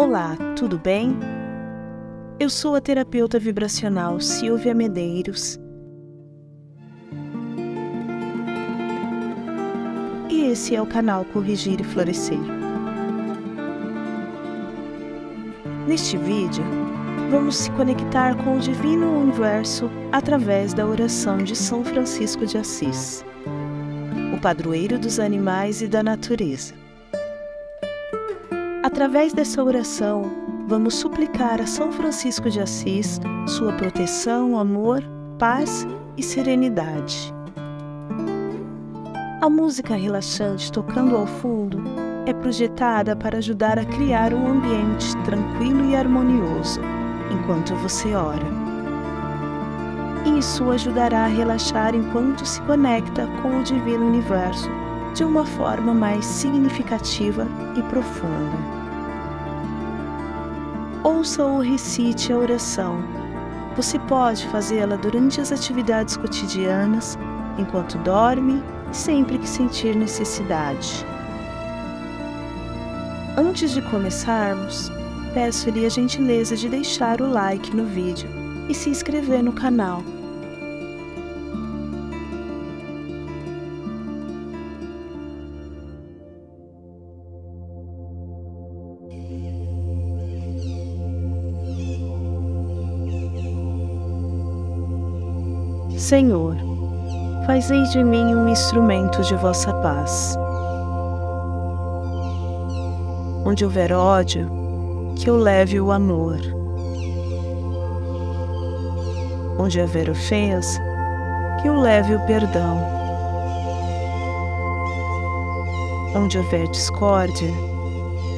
Olá, tudo bem? Eu sou a terapeuta vibracional Silvia Medeiros e esse é o canal Corrigir e Florescer. Neste vídeo, vamos se conectar com o Divino Universo através da oração de São Francisco de Assis, o padroeiro dos animais e da natureza. Através dessa oração, vamos suplicar a São Francisco de Assis sua proteção, amor, paz e serenidade. A música relaxante tocando ao fundo é projetada para ajudar a criar um ambiente tranquilo e harmonioso enquanto você ora. Isso ajudará a relaxar enquanto se conecta com o Divino Universo de uma forma mais significativa e profunda. Ouça ou recite a oração. Você pode fazê-la durante as atividades cotidianas, enquanto dorme e sempre que sentir necessidade. Antes de começarmos, peço-lhe a gentileza de deixar o like no vídeo e se inscrever no canal. Senhor, fazei de mim um instrumento de vossa paz. Onde houver ódio, que eu leve o amor. Onde houver ofensa, que eu leve o perdão. Onde houver discórdia,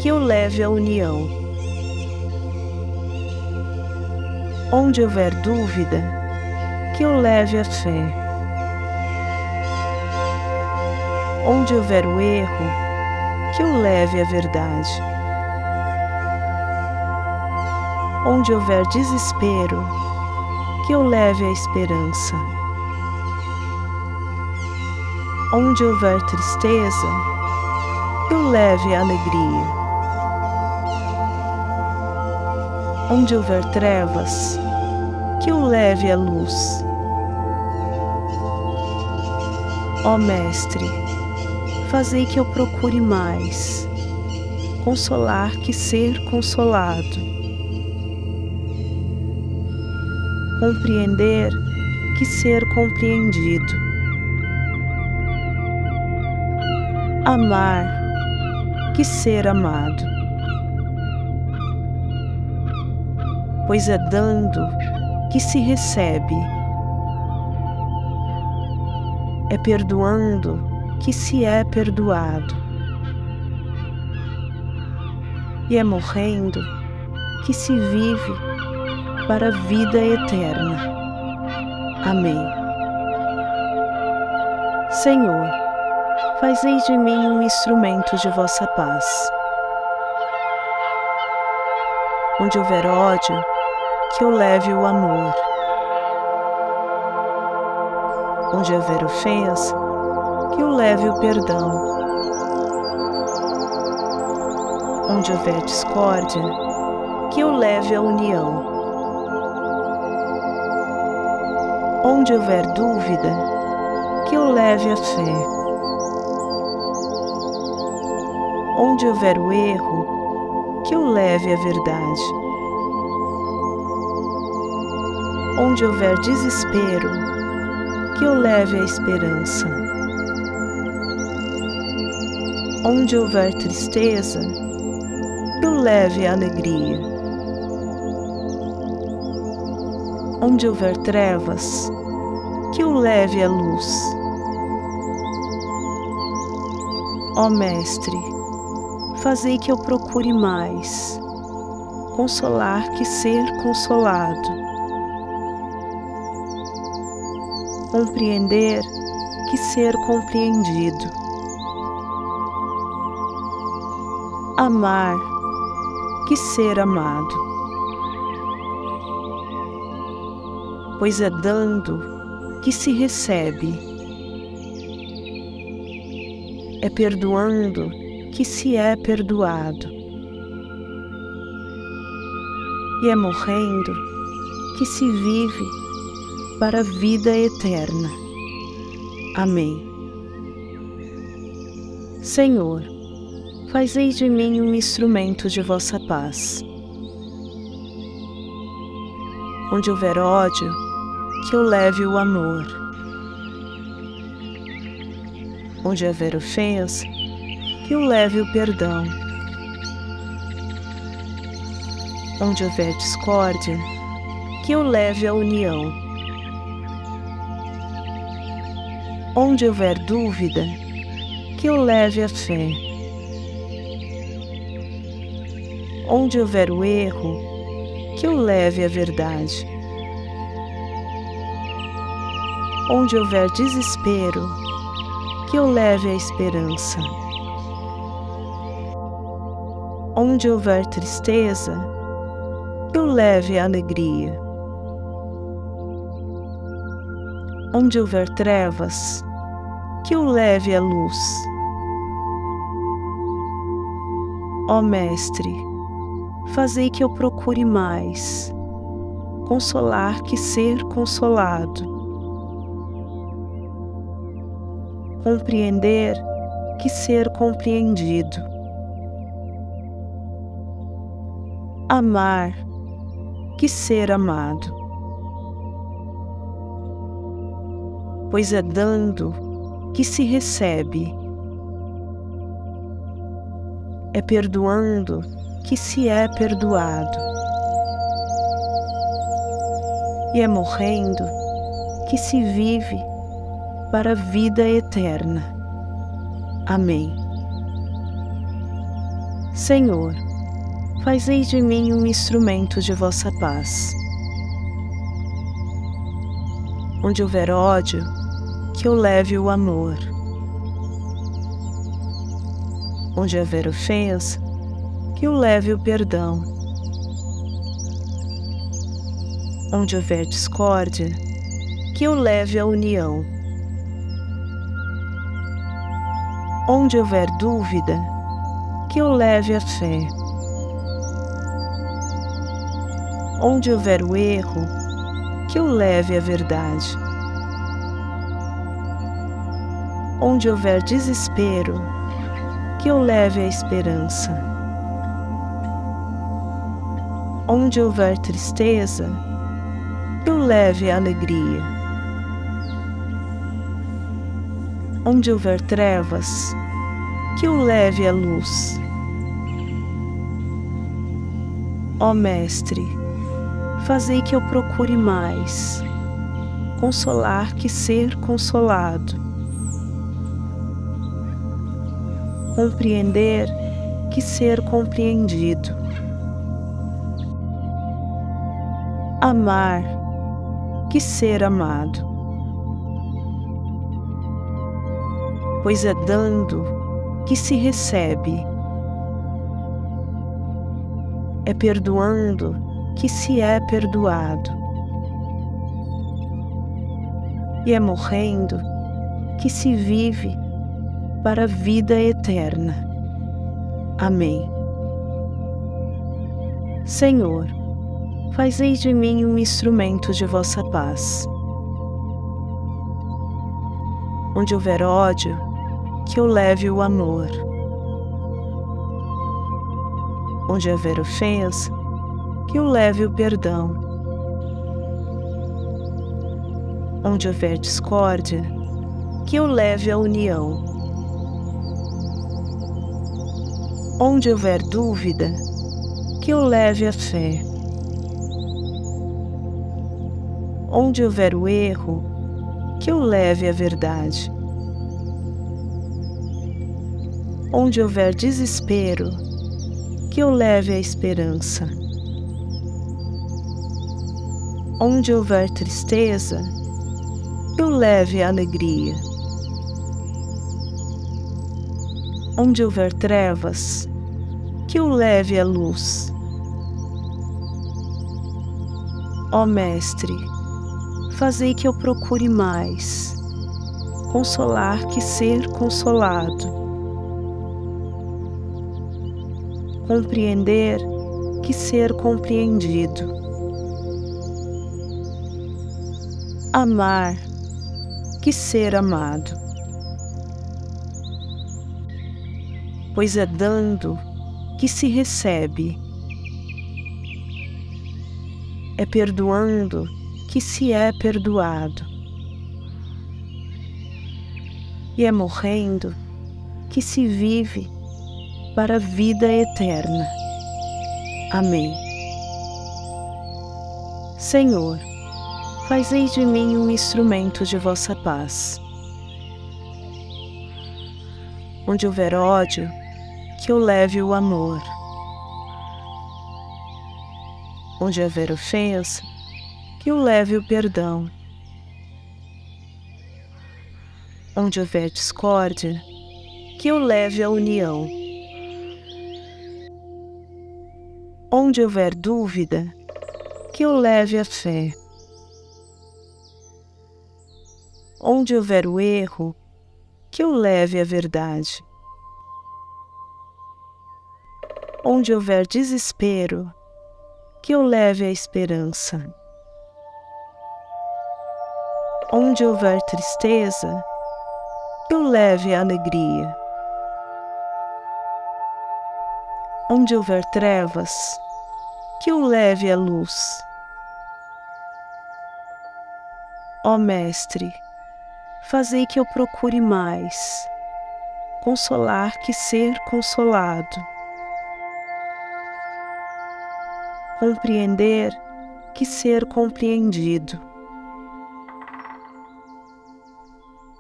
que eu leve a união. Onde houver dúvida, que eu leve a fé. Onde houver o erro, que eu leve a verdade. Onde houver desespero, que eu leve a esperança. Onde houver tristeza, que eu leve a alegria. Onde houver trevas, que eu leve a luz. Ó Mestre, fazei que eu procure mais, consolar que ser consolado, compreender que ser compreendido, amar que ser amado, pois é dando que se recebe, é perdoando que se é perdoado, e é morrendo que se vive para a vida eterna. Amém. Senhor, fazei de mim um instrumento de vossa paz. Onde houver ódio, que eu leve o amor. Onde houver ofensa, que eu leve o perdão. Onde houver discórdia, que eu leve a união. Onde houver dúvida, que eu leve a fé. Onde houver o erro, que eu leve a verdade. Onde houver desespero, que eu leve a esperança. Onde houver tristeza, que eu leve a alegria. Onde houver trevas, que eu leve a luz. Ó Mestre, fazei que eu procure mais, consolar que ser consolado, compreender que ser compreendido, amar que ser amado, pois é dando que se recebe, é perdoando que se é perdoado, e é morrendo que se vive para a vida eterna. Amém. Senhor, fazei de mim um instrumento de vossa paz. Onde houver ódio, que eu leve o amor. Onde houver ofensa, que eu leve o perdão. Onde houver discórdia, que eu leve a união. Onde houver dúvida, que eu leve a fé. Onde houver o erro, que eu leve a verdade. Onde houver desespero, que eu leve a esperança. Onde houver tristeza, que eu leve a alegria. Onde houver trevas, que eu leve a luz. Ó Mestre, fazei que eu procure mais consolar que ser consolado, compreender que ser compreendido, amar que ser amado. Pois é dando que se recebe, é perdoando que se é perdoado, e é morrendo que se vive para a vida eterna. Amém. Senhor, fazei de mim um instrumento de vossa paz. Onde houver ódio, que eu leve o amor. Onde houver ofensa, que eu leve o perdão. Onde houver discórdia, que eu leve a união. Onde houver dúvida, que eu leve a fé. Onde houver o erro, que eu leve a verdade. Onde houver desespero, que eu leve a esperança. Onde houver tristeza, que eu leve a alegria. Onde houver trevas, que eu leve a luz. Ó Mestre, fazei que eu procure mais consolar que ser consolado, compreender que ser compreendido, amar que ser amado. Pois é dando que se recebe, é perdoando que se é perdoado, e é morrendo que se vive para a vida eterna. Amém. Senhor, fazei de mim um instrumento de vossa paz. Onde houver ódio, que eu leve o amor. Onde houver ofensa, que eu leve o perdão. Onde houver discórdia, que eu leve a união. Onde houver dúvida, que eu leve a fé. Onde houver o erro, que eu leve a verdade. Onde houver desespero, que eu leve a esperança. Onde houver tristeza, que eu leve a alegria. Onde houver trevas, que eu leve a luz. Ó Mestre, fazei que eu procure mais consolar que ser consolado, compreender que ser compreendido. Amar que ser amado. Pois é dando que se recebe. É perdoando que se é perdoado. E é morrendo que se vive para a vida eterna. Amém. Senhor, fazei de mim um instrumento de vossa paz. Onde houver ódio, que eu leve o amor. Onde houver ofensa, que eu leve o perdão. Onde houver discórdia, que eu leve a união. Onde houver dúvida, que eu leve a fé. Onde houver o erro, que eu leve a verdade. Onde houver desespero, que eu leve a esperança. Onde houver tristeza, que eu leve a alegria. Onde houver trevas, que eu leve a luz. Ó Mestre, fazei que eu procure mais consolar que ser consolado, compreender que ser compreendido,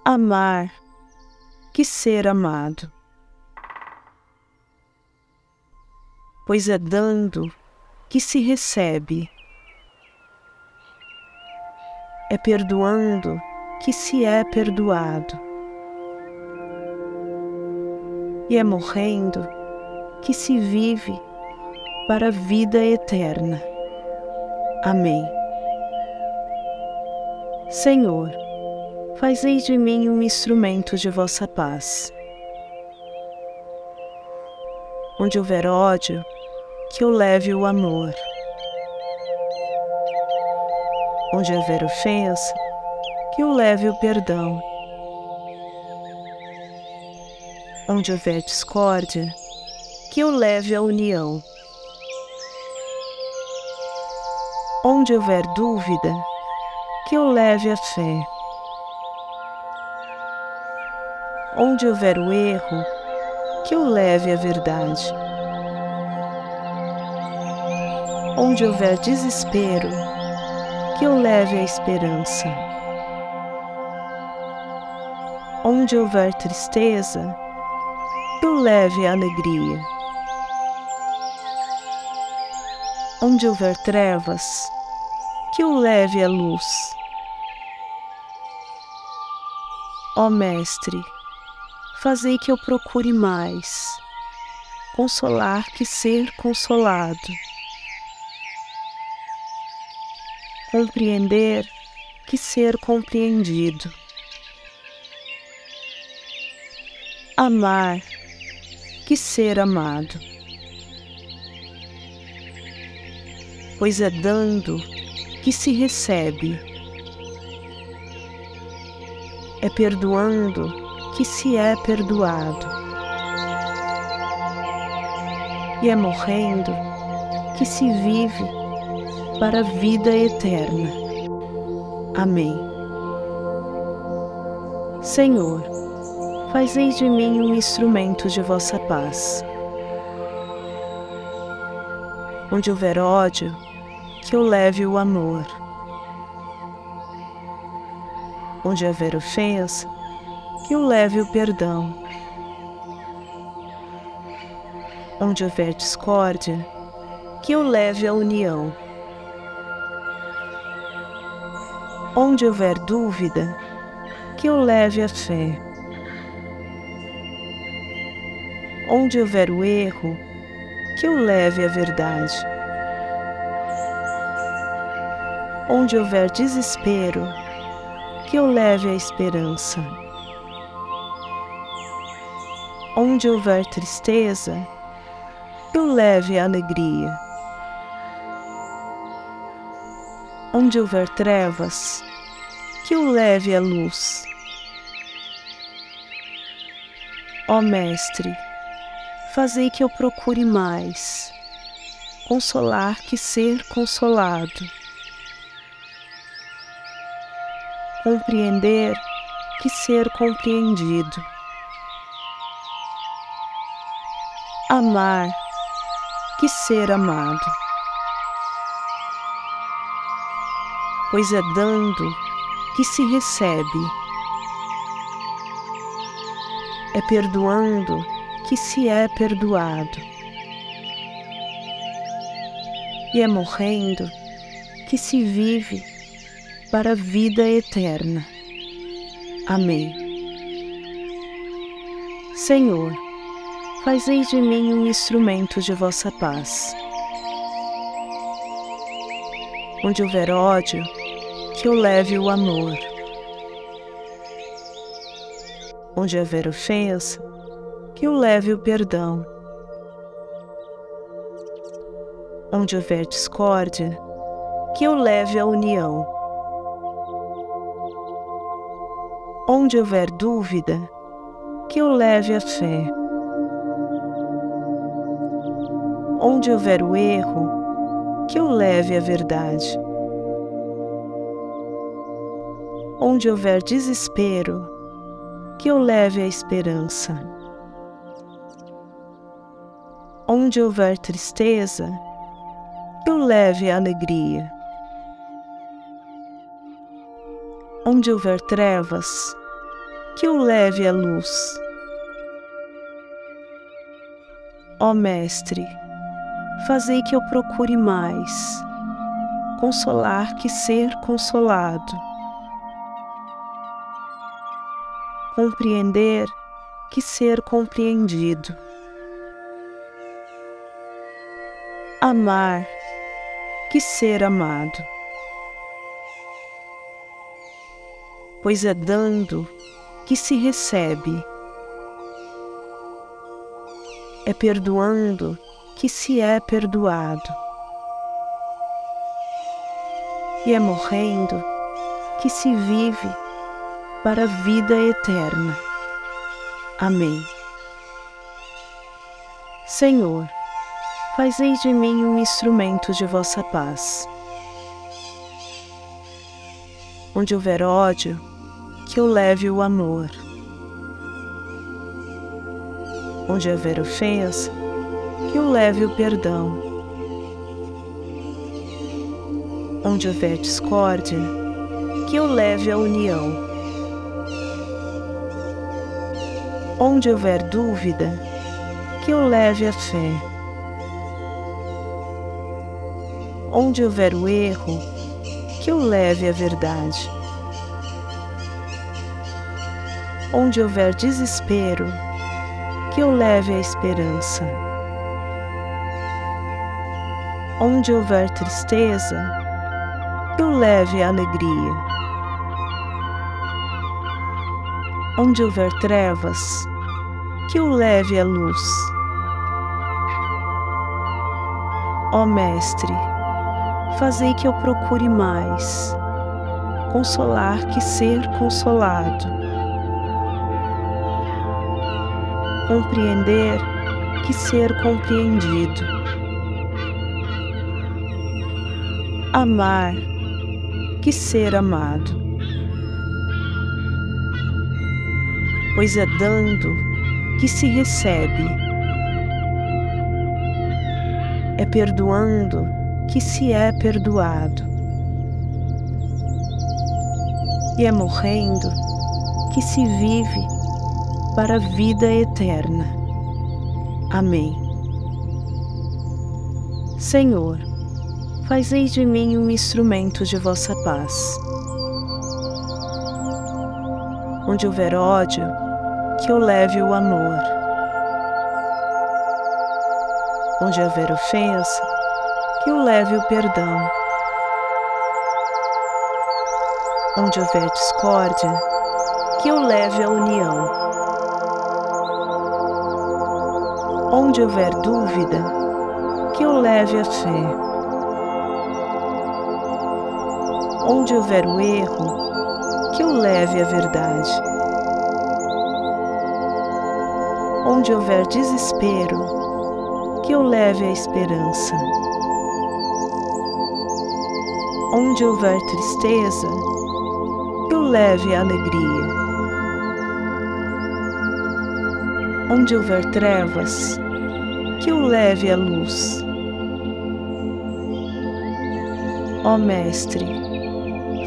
amar que ser amado. Pois é dando que se recebe. É perdoando que se é perdoado. E é morrendo que se vive para a vida eterna. Amém. Senhor, fazei de mim um instrumento de vossa paz. Onde houver ódio, que eu leve o amor. Onde houver ofensa, que eu leve o perdão. Onde houver discórdia, que eu leve a união. Onde houver dúvida, que eu leve a fé. Onde houver o erro, que eu leve a verdade. Onde houver desespero, que eu leve a esperança. Onde houver tristeza, que eu leve a alegria. Onde houver trevas, que eu leve a luz. Ó Mestre, fazei que eu procure mais consolar que ser consolado, compreender que ser compreendido, amar que ser amado. Pois é dando que se recebe. É perdoando que se é perdoado. E é morrendo que se vive para a vida eterna. Amém. Senhor, fazei de mim um instrumento de vossa paz. Onde houver ódio, que eu leve o amor. Onde houver ofensa, que eu leve o perdão. Onde houver discórdia, que eu leve a união. Onde houver dúvida, que eu leve a fé. Onde houver o erro, que eu leve a verdade. Onde houver desespero, que eu leve a esperança. Onde houver tristeza, que eu leve a alegria. Onde houver trevas, que o leve à luz. Ó Mestre, fazei que eu procure mais consolar que ser consolado, compreender que ser compreendido, amar que ser amado. Pois é dando que se recebe, é perdoando que se é perdoado, e é morrendo que se vive para a vida eterna. Amém. Senhor, fazei de mim um instrumento de vossa paz. Onde houver ódio, que eu leve o amor. Onde houver ofensa, que eu leve o perdão. Onde houver discórdia, que eu leve a união. Onde houver dúvida, que eu leve a fé. Onde houver o erro, que eu leve a verdade. Onde houver desespero, que eu leve a esperança. Onde houver tristeza, que eu leve a alegria. Onde houver trevas, que eu leve a luz. Ó Mestre, fazei que eu procure mais consolar que ser consolado, compreender que ser compreendido, amar que ser amado. Pois é dando que se recebe, é perdoando que se é perdoado, e é morrendo que se vive para a vida eterna. Amém. Senhor, fazei de mim um instrumento de vossa paz. Onde houver ódio, que eu leve o amor. Onde houver ofensa, que eu leve o perdão. Onde houver discórdia, que eu leve a união. Onde houver dúvida, que eu leve a fé. Onde houver o erro, que eu leve a verdade. Onde houver desespero, que eu leve a esperança. Onde houver tristeza, que eu leve a alegria. Onde houver trevas, que eu leve a luz. Ó Mestre, fazei que eu procure mais consolar que ser consolado, compreender que ser compreendido, amar que ser amado. Pois é dando que se recebe, é perdoando que se é perdoado, e é morrendo que se vive para a vida eterna. Amém. Senhor, fazei de mim um instrumento de vossa paz. Onde houver ódio, que eu leve o amor. Onde houver ofensa, que eu leve o perdão. Onde houver discórdia, que eu leve a união. Onde houver dúvida, que eu leve a fé. Onde houver o erro, que eu leve a verdade. Onde houver desespero, que eu leve a esperança. Onde houver tristeza, que eu leve a alegria. Onde houver trevas, que eu leve a luz. Ó Mestre,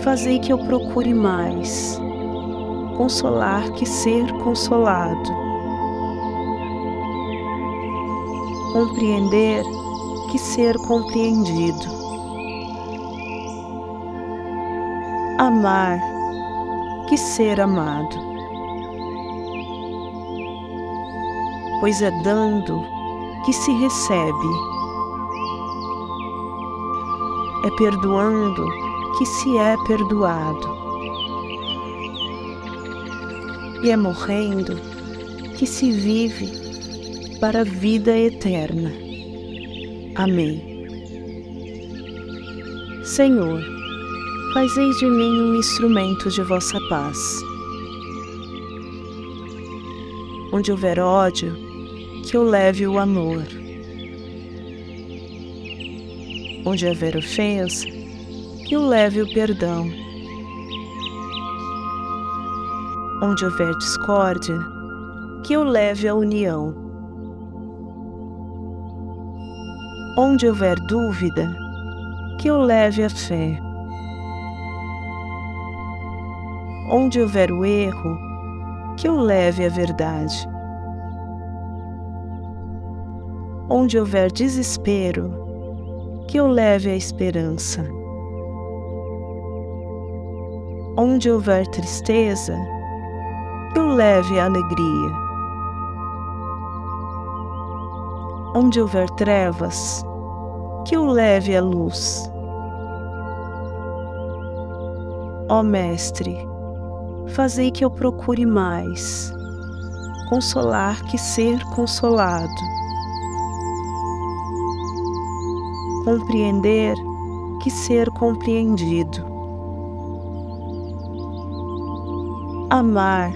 fazei que eu procure mais consolar que ser consolado, compreender que ser compreendido, amar que ser amado, pois é dando que se recebe, é perdoando que se é perdoado, e é morrendo que se vive para a vida eterna. Amém. Senhor, fazei de mim um instrumento de vossa paz. Onde houver ódio, que eu leve o amor. Onde houver ofensa, que eu leve o perdão. Onde houver discórdia, que eu leve a união. Onde houver dúvida, que eu leve a fé. Onde houver o erro, que eu leve a verdade. Onde houver desespero, que eu leve a esperança. Onde houver tristeza, que eu leve a alegria. Onde houver trevas, que eu leve a luz. Ó Mestre, fazei que eu procure mais consolar que ser consolado, compreender que ser compreendido, amar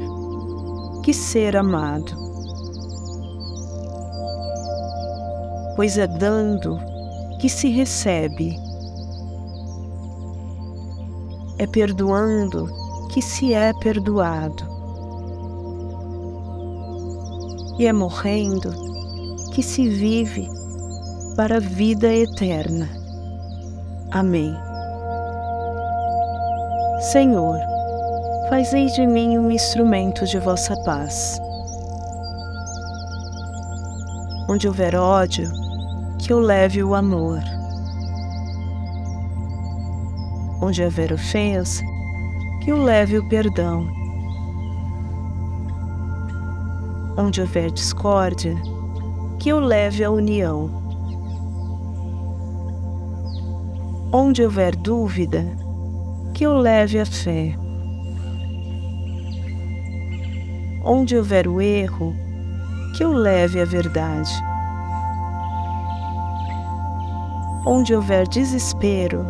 que ser amado, pois é dando que se recebe, é perdoando que se é perdoado, e é morrendo que se vive para a vida eterna. Amém. Senhor, fazei de mim um instrumento de vossa paz. Onde houver ódio, que eu leve o amor. Onde houver ofensa, que eu leve o perdão. Onde houver discórdia, que eu leve a união. Onde houver dúvida, que eu leve a fé. Onde houver o erro, que eu leve a verdade. Onde houver desespero,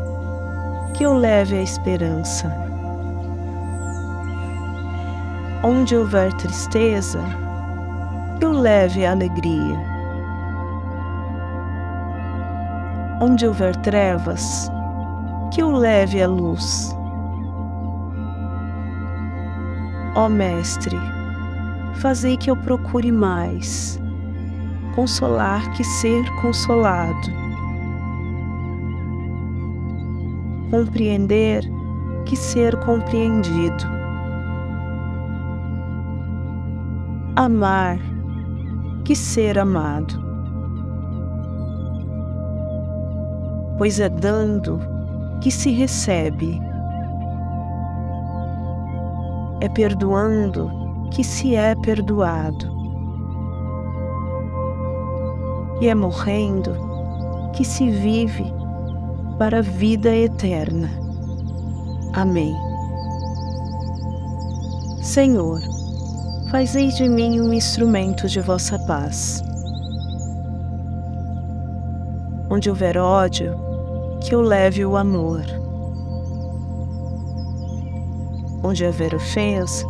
que eu leve a esperança. Onde houver tristeza, que eu leve a alegria. Onde houver trevas, que eu leve a luz. Ó Mestre, fazei que eu procure mais consolar que ser consolado, compreender que ser compreendido, amar que ser amado, pois é dando que se recebe, é perdoando que se é perdoado, e é morrendo que se vive para a vida eterna. Amém. Senhor, fazei de mim um instrumento de vossa paz. Onde houver ódio, que eu leve o amor. Onde houver ofensa,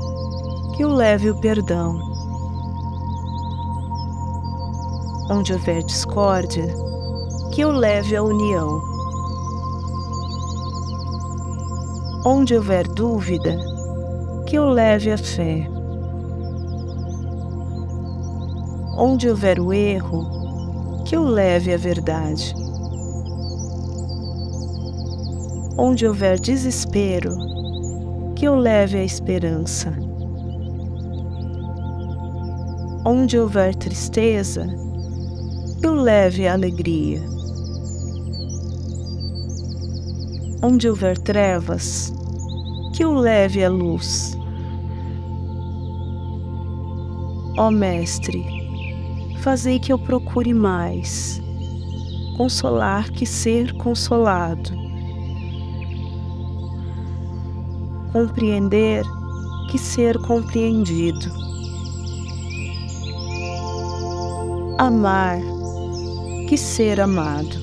que eu leve o perdão. Onde houver discórdia, que eu leve a união. Onde houver dúvida, que eu leve a fé. Onde houver o erro, que eu leve a verdade. Onde houver desespero, que eu leve a esperança. Onde houver tristeza, que eu leve a alegria. Onde houver trevas, que eu leve a luz. Ó Mestre, fazei que eu procure mais consolar que ser consolado, compreender que ser compreendido, amar que ser amado,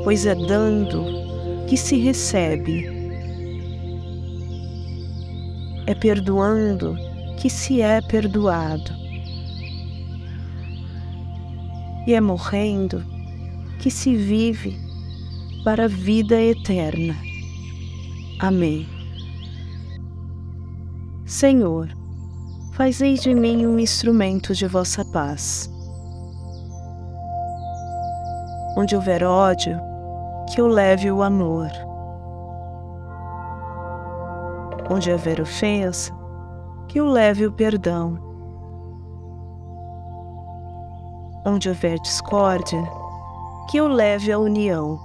pois é dando que se recebe, é perdoando que se é perdoado, e é morrendo que se vive para a vida eterna. Amém. Senhor, fazei de mim um instrumento de vossa paz. Onde houver ódio, que eu leve o amor. Onde houver ofensa, que eu leve o perdão. Onde houver discórdia, que eu leve a união.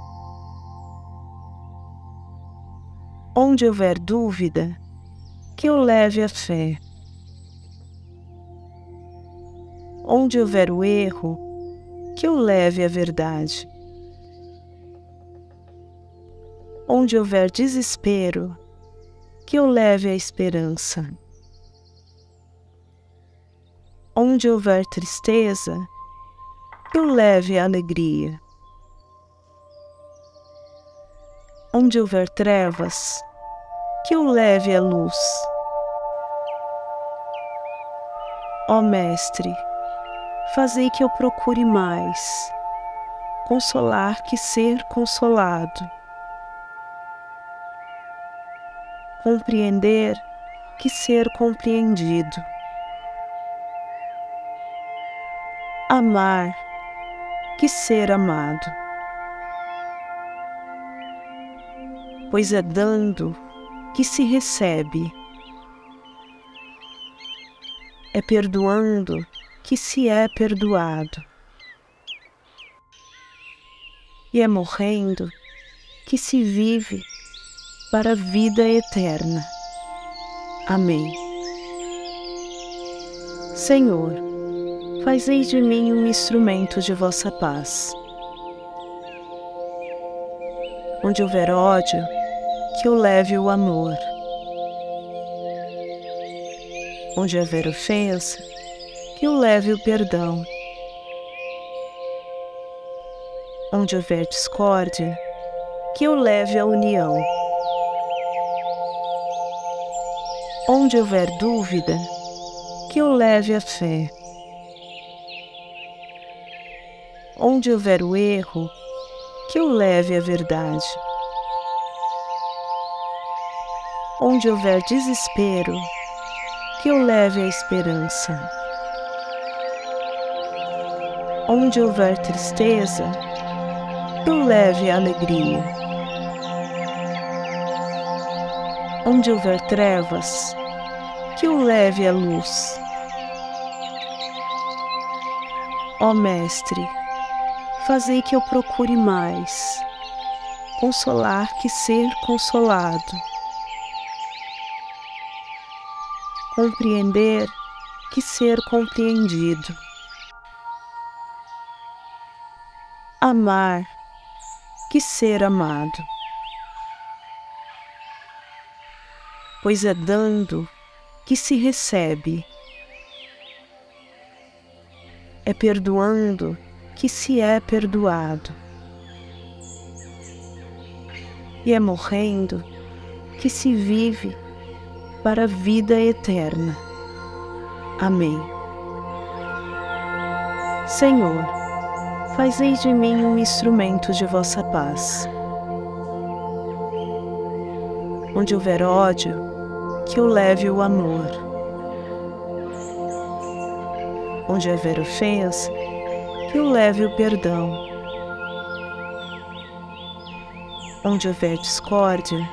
Onde houver dúvida, que eu leve a fé. Onde houver o erro, que eu leve a verdade. Onde houver desespero, que eu leve a esperança. Onde houver tristeza, que eu leve a alegria. Onde houver trevas, que eu leve a luz. Ó Mestre, fazei que eu procure mais consolar que ser consolado, compreender que ser compreendido, amar que ser amado, pois é dando que se recebe, é perdoando que se é perdoado, e é morrendo que se vive para a vida eterna. Amém. Senhor, fazei de mim um instrumento de vossa paz. Onde houver ódio, que eu leve o amor. Onde houver ofensa, que eu leve o perdão. Onde houver discórdia, que eu leve a união. Onde houver dúvida, que eu leve a fé. Onde houver o erro, que eu leve a verdade. Onde houver desespero, que eu leve a esperança. Onde houver tristeza, que eu leve a alegria. Onde houver trevas, que eu leve a luz. Ó Mestre, fazei que eu procure mais consolar que ser consolado, compreender que ser compreendido, amar que ser amado, pois é dando que se recebe, é perdoando que se é perdoado, e é morrendo que se vive para a vida eterna. Amém. Senhor, fazei de mim um instrumento de vossa paz. Onde houver ódio, que eu leve o amor. Onde houver ofensa, que eu leve o perdão. Onde houver discórdia,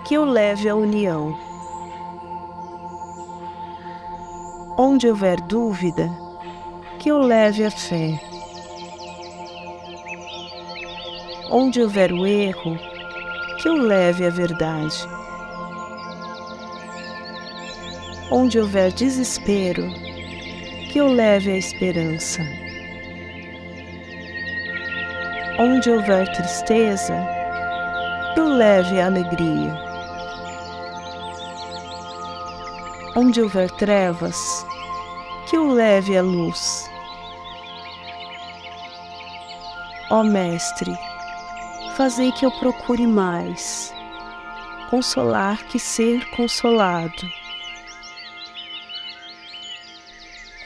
que eu leve a união. Onde houver dúvida, que eu leve a fé. Onde houver o erro, que eu leve a verdade. Onde houver desespero, que eu leve a esperança. Onde houver tristeza, que eu leve a alegria. Onde houver trevas, que eu leve a luz. Ó Mestre, fazei que eu procure mais consolar que ser consolado,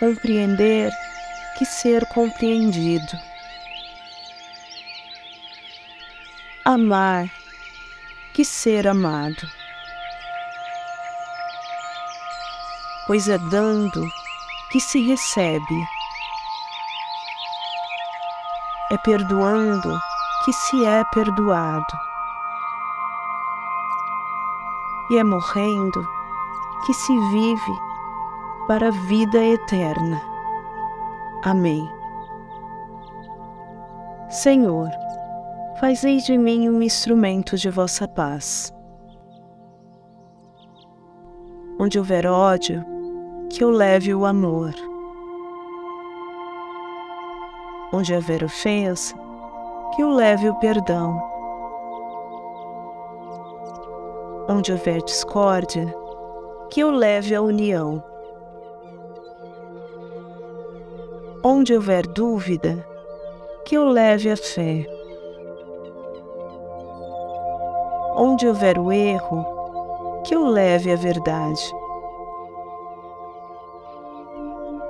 compreender que ser compreendido, amar que ser amado. Pois é dando que se recebe, é perdoando que se é perdoado, e é morrendo que se vive para a vida eterna. Amém. Senhor, fazei de mim um instrumento de vossa paz. Onde houver ódio, que eu leve o amor. Onde houver ofensa, que eu leve o perdão. Onde houver discórdia, que eu leve a união. Onde houver dúvida, que eu leve a fé. Onde houver o erro, que eu leve a verdade.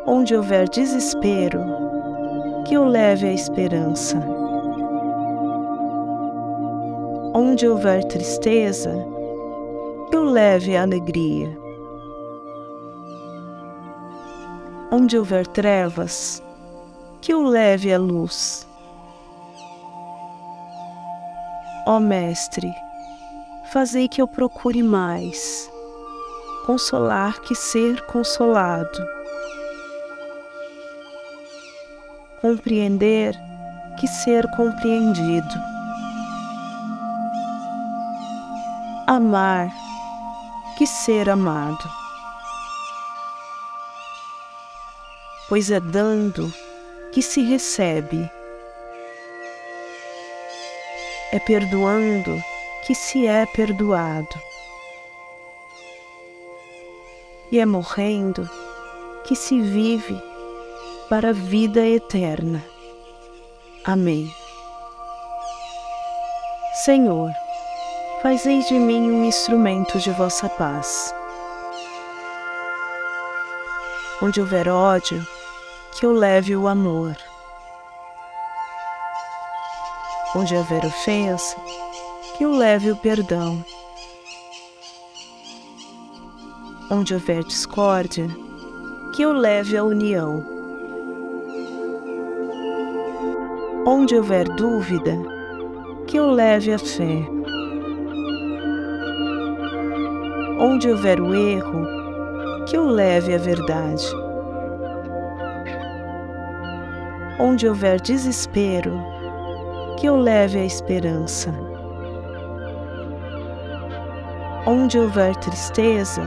Onde houver desespero, que eu leve a esperança. Onde houver tristeza, que eu leve a alegria. Onde houver trevas, que eu leve a luz. Ó Mestre, fazei que eu procure mais consolar que ser consolado, compreender que ser compreendido, amar que ser amado. Pois é dando que se recebe, é perdoando que se é perdoado, e é morrendo que se vive para a vida eterna. Amém. Senhor, fazei de mim um instrumento de vossa paz. Onde houver ódio, que eu leve o amor. Onde houver ofensa, que eu leve o perdão. Onde houver discórdia, que eu leve a união. Onde houver dúvida, que eu leve a fé. Onde houver o erro, que eu leve a verdade. Onde houver desespero, que eu leve a esperança. Onde houver tristeza,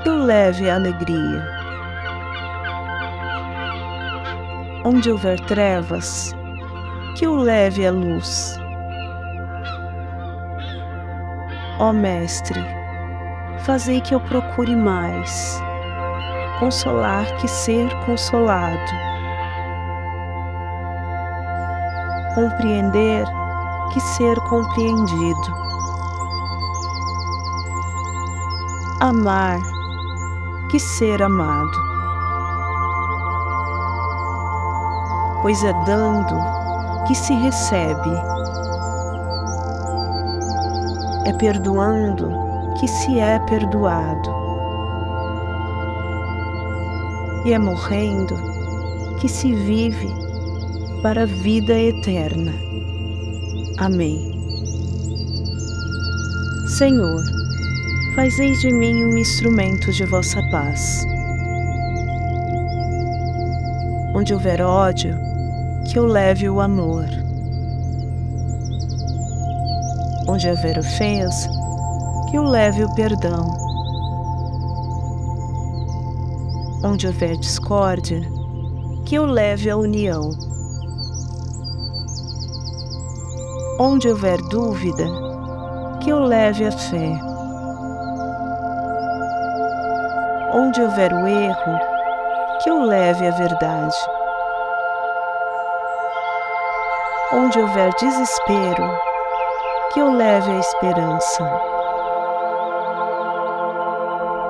que eu leve a alegria. Onde houver trevas, que eu leve a luz. Ó Mestre, fazei que eu procure mais consolar que ser consolado, compreender que ser compreendido. Amar que ser amado. Pois é dando que se recebe. É perdoando que se é perdoado. E é morrendo que se vive para a vida eterna. Amém. Senhor, fazei de mim um instrumento de vossa paz. Onde houver ódio, que eu leve o amor. Onde houver ofensa, que eu leve o perdão. Onde houver discórdia, que eu leve a união. Onde houver dúvida, que eu leve a fé. Onde houver o erro, que eu leve a verdade. Onde houver desespero, que eu leve a esperança.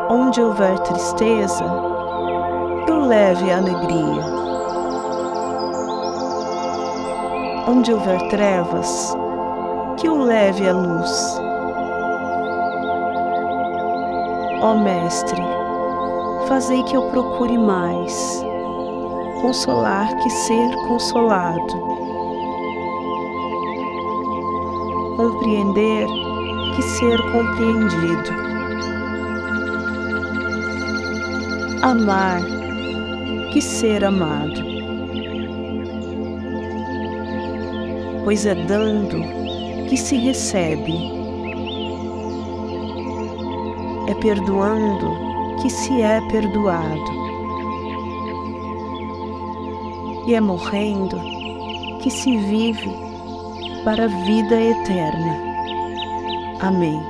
Onde houver tristeza, que eu leve a alegria. Onde houver trevas, que eu leve a luz. Ó Mestre, fazei que eu procure mais consolar que ser consolado, compreender que ser compreendido, amar que ser amado. Pois é dando que se recebe, é perdoando que se é perdoado, e é morrendo que se vive para a vida eterna. Amém.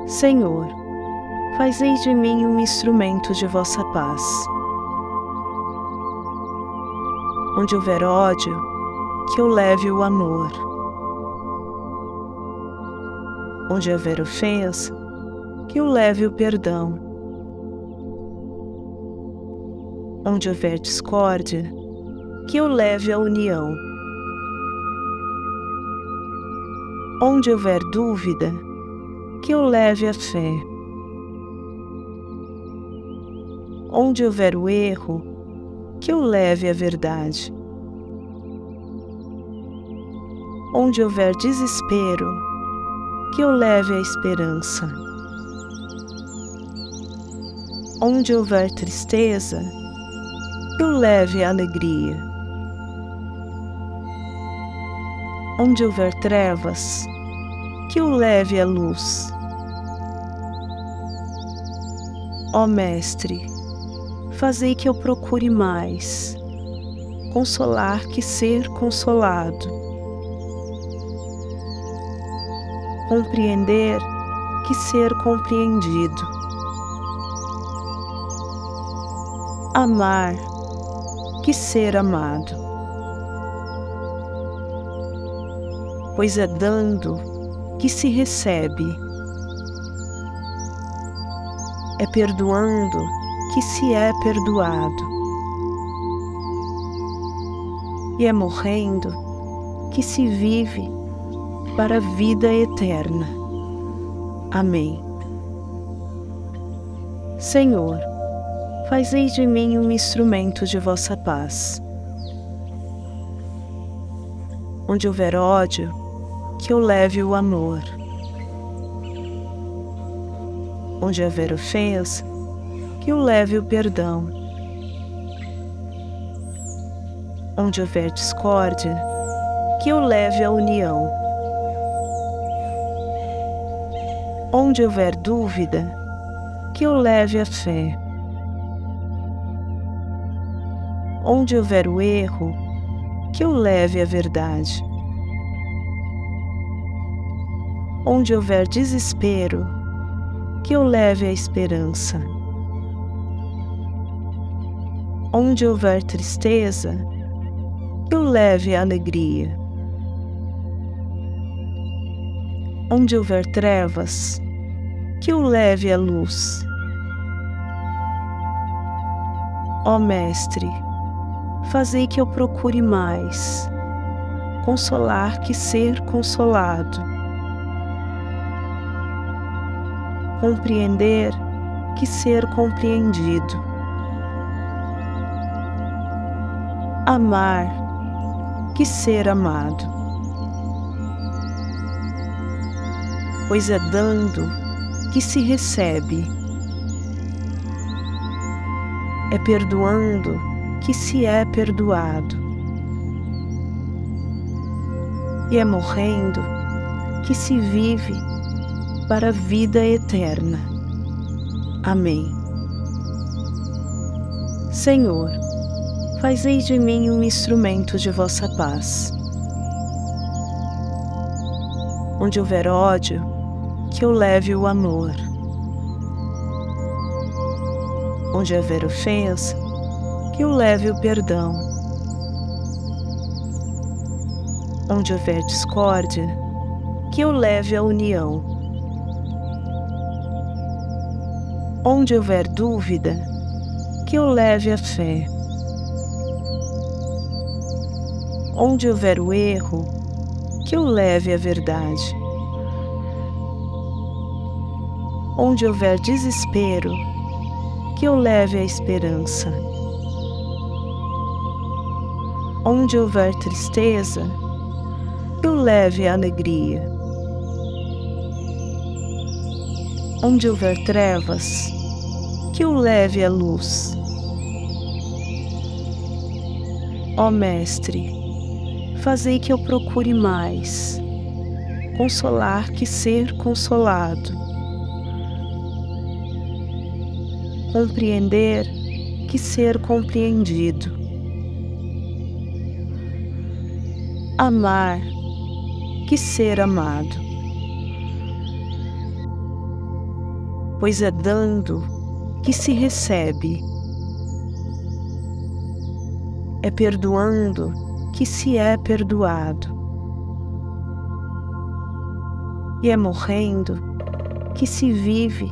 Senhor, fazei de mim um instrumento de vossa paz. Onde houver ódio, que eu leve o amor. Onde houver ofensa, que eu leve o perdão. Onde houver discórdia, que eu leve a união. Onde houver dúvida, que eu leve a fé. Onde houver o erro, que eu leve a verdade. Onde houver desespero, que eu leve a esperança. Onde houver tristeza, que eu leve a alegria. Onde houver trevas, que eu leve a luz. Ó Mestre, fazei que eu procure mais consolar que ser consolado, compreender que ser compreendido, amar que ser amado. Pois é dando que se recebe, é perdoando que se é perdoado, e é morrendo que se vive para a vida eterna. Amém. Senhor, fazei de mim um instrumento de vossa paz. Onde houver ódio, que eu leve o amor. Onde houver ofensa, que eu leve o perdão. Onde houver discórdia, que eu leve a união. Onde houver dúvida, que eu leve a fé. Onde houver o erro, que eu leve a verdade. Onde houver desespero, que eu leve a esperança. Onde houver tristeza, que eu leve a alegria. Onde houver trevas, que o leve à luz. Ó Mestre, fazei que eu procure mais consolar que ser consolado, compreender que ser compreendido, amar que ser amado. Pois é dando que se recebe, é perdoando que se é perdoado, e é morrendo que se vive para a vida eterna. Amém. Senhor, fazei de mim um instrumento de vossa paz. Onde houver ódio, que eu leve o amor. Onde houver ofensa, que eu leve o perdão. Onde houver discórdia, que eu leve a união. Onde houver dúvida, que eu leve a fé. Onde houver o erro, que eu leve a verdade. Onde houver desespero, que eu leve a esperança. Onde houver tristeza, que eu leve a alegria. Onde houver trevas, que eu leve a luz. Ó Mestre, fazei que eu procure mais consolar que ser consolado, compreender que ser compreendido, amar que ser amado. Pois é dando que se recebe, é perdoando que se é perdoado, e é morrendo que se vive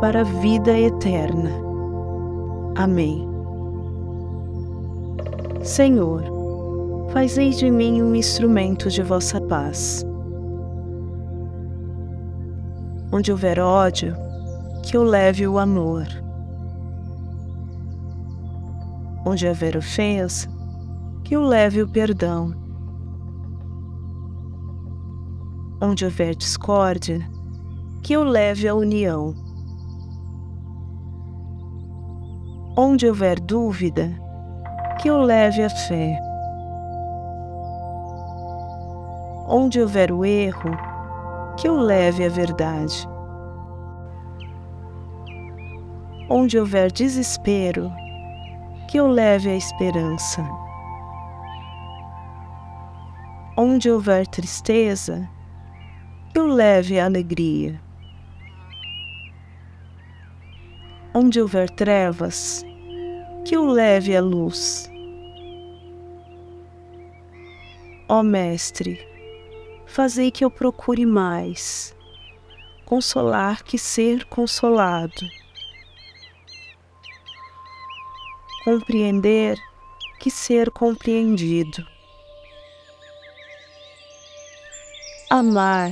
para a vida eterna. Amém. Senhor, fazei de mim um instrumento de vossa paz. Onde houver ódio, que eu leve o amor. Onde houver ofensa, que eu leve o perdão. Onde houver discórdia, que eu leve a união. Onde houver dúvida, que eu leve a fé. Onde houver o erro, que eu leve a verdade. Onde houver desespero, que eu leve a esperança. Onde houver tristeza, que eu leve a alegria. Onde houver trevas, que eu leve a luz. Ó Mestre, fazei que eu procure mais consolar que ser consolado, compreender que ser compreendido, amar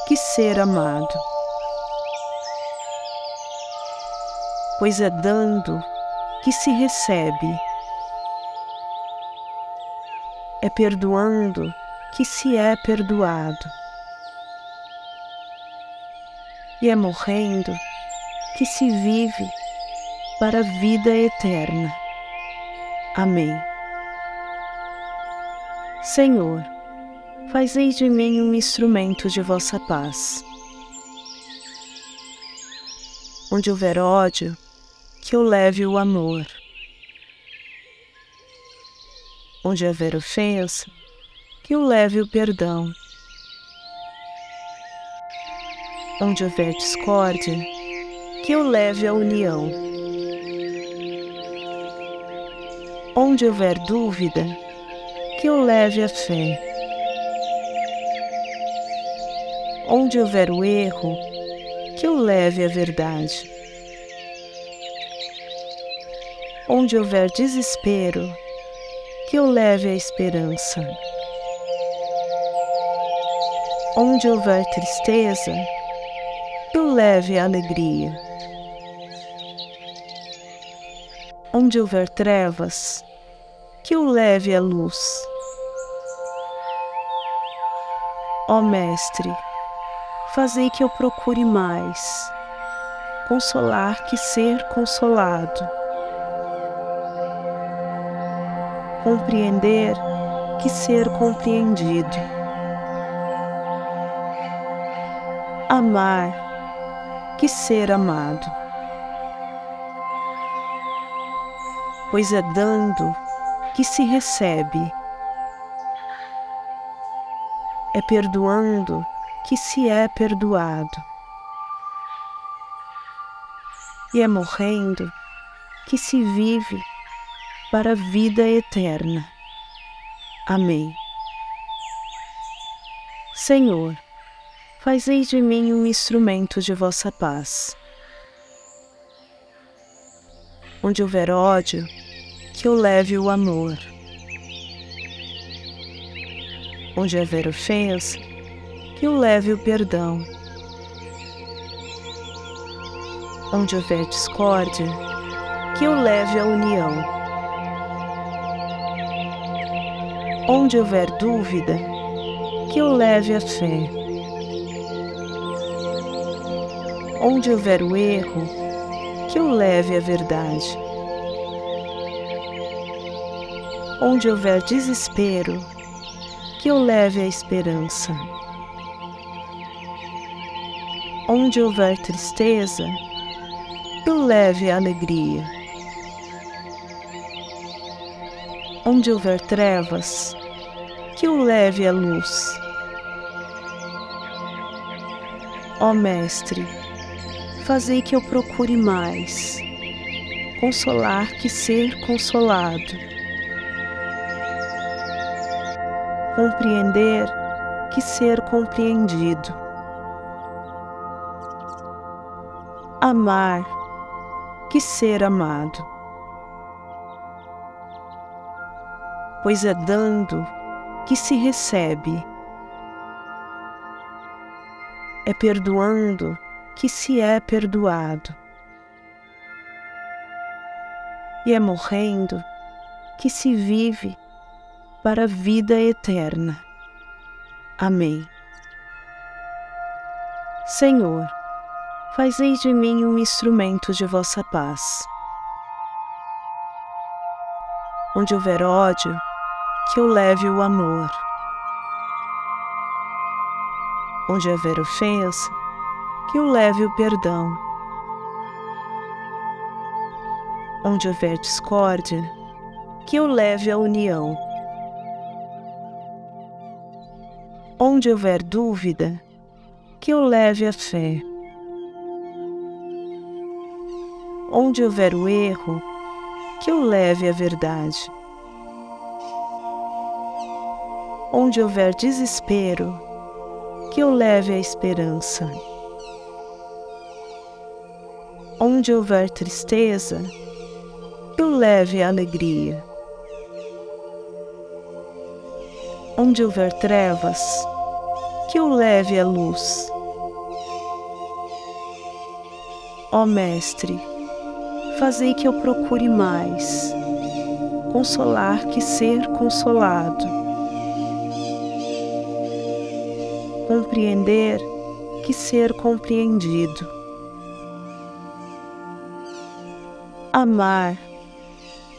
que ser amado. Pois é dando que se recebe, é perdoando que se é perdoado, e é morrendo que se vive para a vida eterna. Amém. Senhor, fazei de mim um instrumento de vossa paz. Onde houver ódio, que eu leve o amor. Onde houver ofensa, que eu leve o perdão. Onde houver discórdia, que eu leve a união. Onde houver dúvida, que eu leve a fé. Onde houver o erro, que eu leve a verdade. Onde houver desespero, que eu leve a esperança. Onde houver tristeza, que eu leve a alegria. Onde houver trevas, que eu leve a luz. Ó Mestre, fazei que eu procure mais, consolar que ser consolado, compreender que ser compreendido, amar que ser amado. Pois é dando que se recebe, é perdoando que se é perdoado, e é morrendo que se vive para a vida eterna. Amém. Senhor, fazei de mim um instrumento de vossa paz. Onde houver ódio, que eu leve o amor. Onde houver ofensa, que eu leve o perdão. Onde houver discórdia, que eu leve a união. Onde houver dúvida, que eu leve a fé. Onde houver o erro, que eu leve a verdade. Onde houver desespero, que eu leve a esperança. Onde houver tristeza, que eu leve a alegria. Onde houver trevas, que eu leve a luz. Ó Mestre, fazei que eu procure mais, consolar que ser consolado, compreender que ser compreendido, amar que ser amado. Pois é dando que se recebe, é perdoando que se é perdoado, e é morrendo que se vive para a vida eterna. Amém. Senhor, fazei de mim um instrumento de vossa paz. Onde houver ódio, que eu leve o amor. Onde houver ofensa, que eu leve o perdão. Onde houver discórdia, que eu leve a união. Onde houver dúvida, que eu leve a fé. Onde houver o erro, que eu leve a verdade. Onde houver desespero, que eu leve a esperança. Onde houver tristeza, que eu leve a alegria. Onde houver trevas, que eu leve a luz. Ó Mestre, fazei que eu procure mais, consolar que ser consolado, compreender que ser compreendido, amar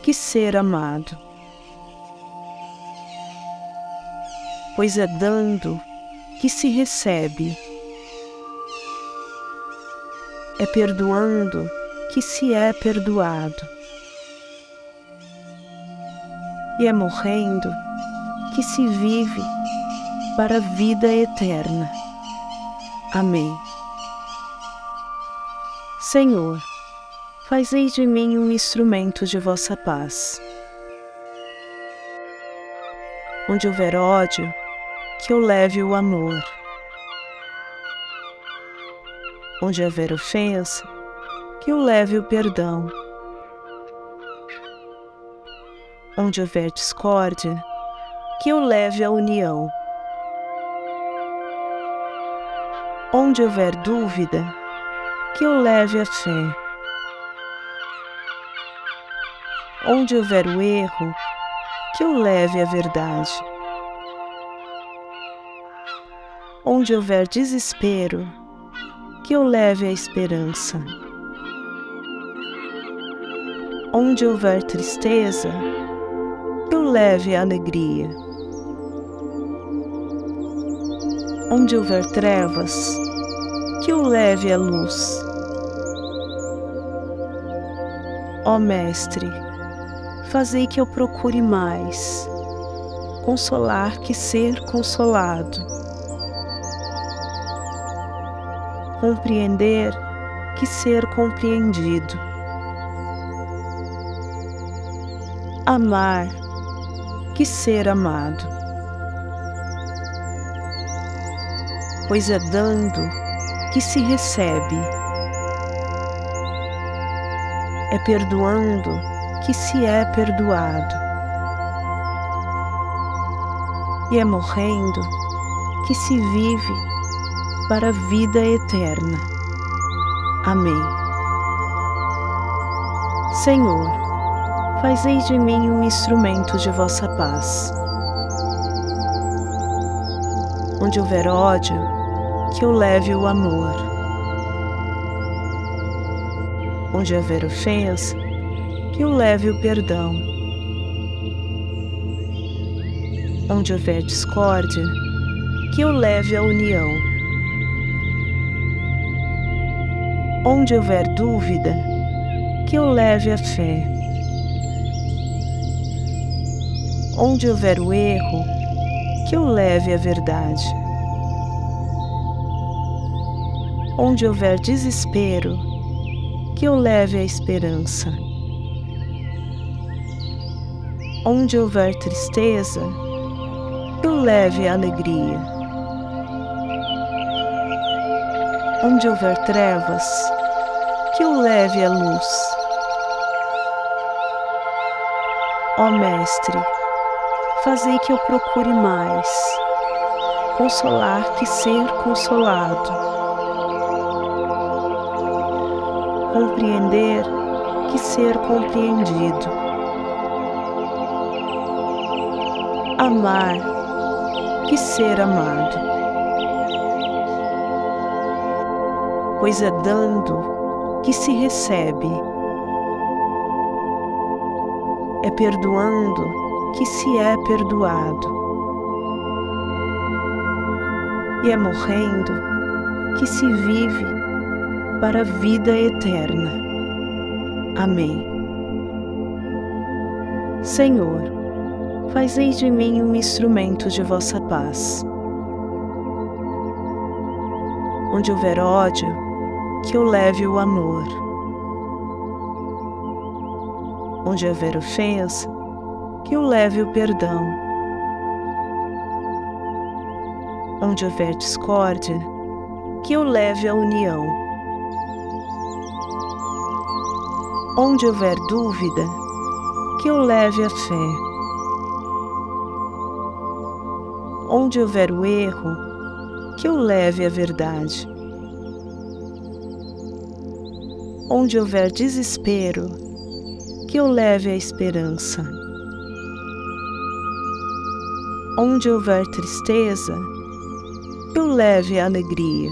que ser amado. Pois é dando que se recebe, é perdoando que se é perdoado, e é morrendo que se vive para a vida eterna. Amém. Senhor, fazei de mim um instrumento de vossa paz. Onde houver ódio, que eu leve o amor. Onde houver ofensa, que o leve o perdão. Onde houver discórdia, que o leve a união. Onde houver dúvida, que o leve a fé. Onde houver o erro, que o leve à verdade. Onde houver desespero, que o leve à esperança. Onde houver tristeza, que o leve à alegria. Onde houver trevas, que o leve à luz. Ó Mestre, fazei que eu procure mais consolar que ser consolado, compreender que ser compreendido, amar que ser amado, pois é dando que se recebe, é perdoando que se é perdoado, e é morrendo que se vive para a vida eterna. Amém. Senhor, fazei de mim um instrumento de vossa paz. Onde houver ódio, que eu leve o amor. Onde houver ofensa, que eu leve o perdão. Onde houver discórdia, que eu leve a união. Onde houver dúvida, que eu leve a fé. Onde houver o erro, que eu leve a verdade. Onde houver desespero, que eu leve a esperança. Onde houver tristeza, que eu leve a alegria. Onde houver trevas, que eu leve a luz. Ó Mestre, fazei que eu procure mais consolar que ser consolado, compreender que ser compreendido, amar que ser amado, pois é dando que se recebe, é perdoando que se é perdoado, e é morrendo que se vive para a vida eterna. Amém. Senhor, fazei de mim um instrumento de vossa paz. Onde houver ódio, que eu leve o amor. Onde houver ofensa, que eu leve o perdão. Onde houver discórdia, que eu leve a união. Onde houver dúvida, que eu leve a fé. Onde houver o erro, que eu leve a verdade. Onde houver desespero, que eu leve a esperança. Onde houver tristeza, que eu leve a alegria.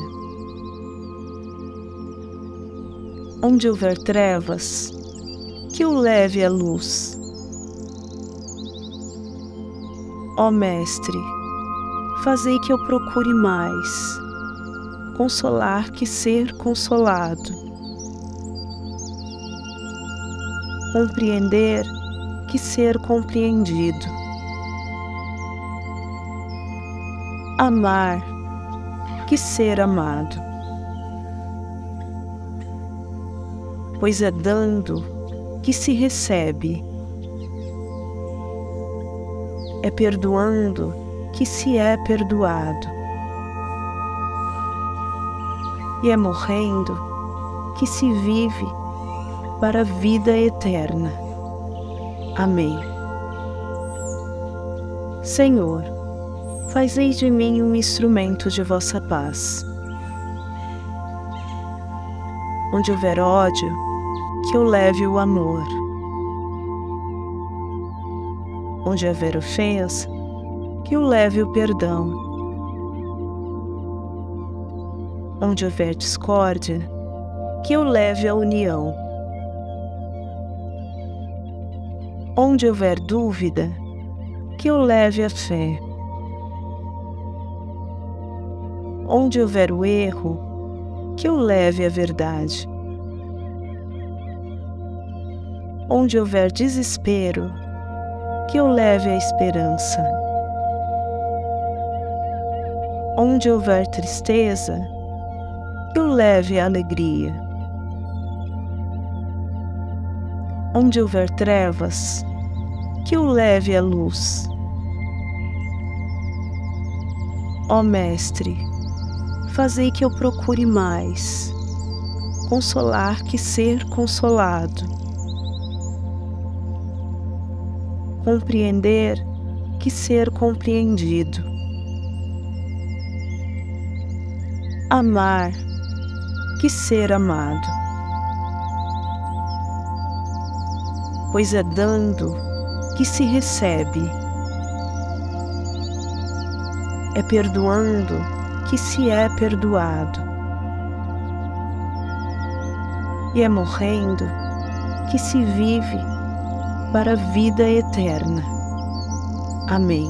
Onde houver trevas, que eu leve a luz. Ó Mestre, fazei que eu procure mais consolar que ser consolado, compreender que ser compreendido, amar que ser amado, pois é dando que se recebe, é perdoando que se é perdoado, e é morrendo que se vive para a vida eterna. Amém. Senhor, fazei de mim um instrumento de vossa paz. Onde houver ódio, que eu leve o amor. Onde houver ofensa, que eu leve o perdão. Onde houver discórdia, que eu leve a união. Onde houver dúvida, que eu leve a fé. Onde houver o erro, que eu leve a verdade. Onde houver desespero, que eu leve a esperança. Onde houver tristeza, que eu leve a alegria. Onde houver trevas, que eu leve a luz. Ó Mestre, fazei que eu procure mais consolar que ser consolado, compreender que ser compreendido, amar que ser amado. Pois é dando que se recebe, é perdoando que se é perdoado, e é morrendo que se vive para a vida eterna. Amém.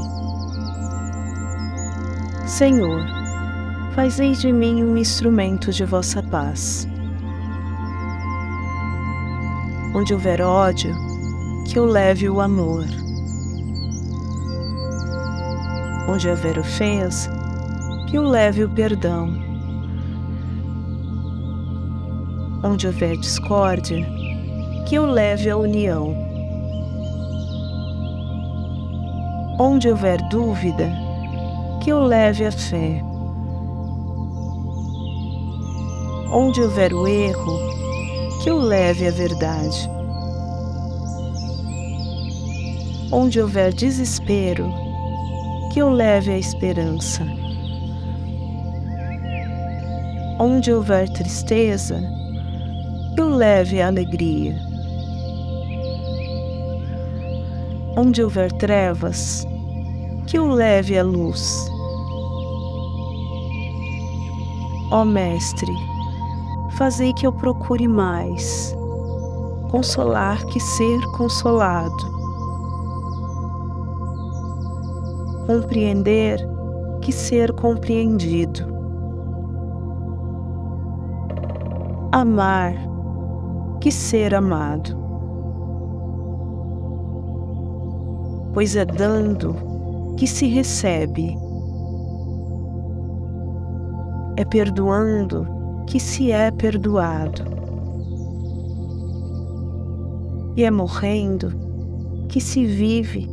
Senhor, fazei de mim um instrumento de vossa paz. Onde houver ódio, que eu leve o amor. Onde houver ofensa, que eu leve o perdão. Onde houver discórdia, que eu leve a união. Onde houver dúvida, que eu leve a fé. Onde houver o erro, que eu leve a verdade. Onde houver desespero, que eu leve a esperança. Onde houver tristeza, que eu leve a alegria. Onde houver trevas, que eu leve a luz. Ó Mestre, fazei que eu procure mais consolar que ser consolado, compreender que ser compreendido, amar que ser amado. Pois é dando que se recebe, é perdoando que se é perdoado, e é morrendo que se vive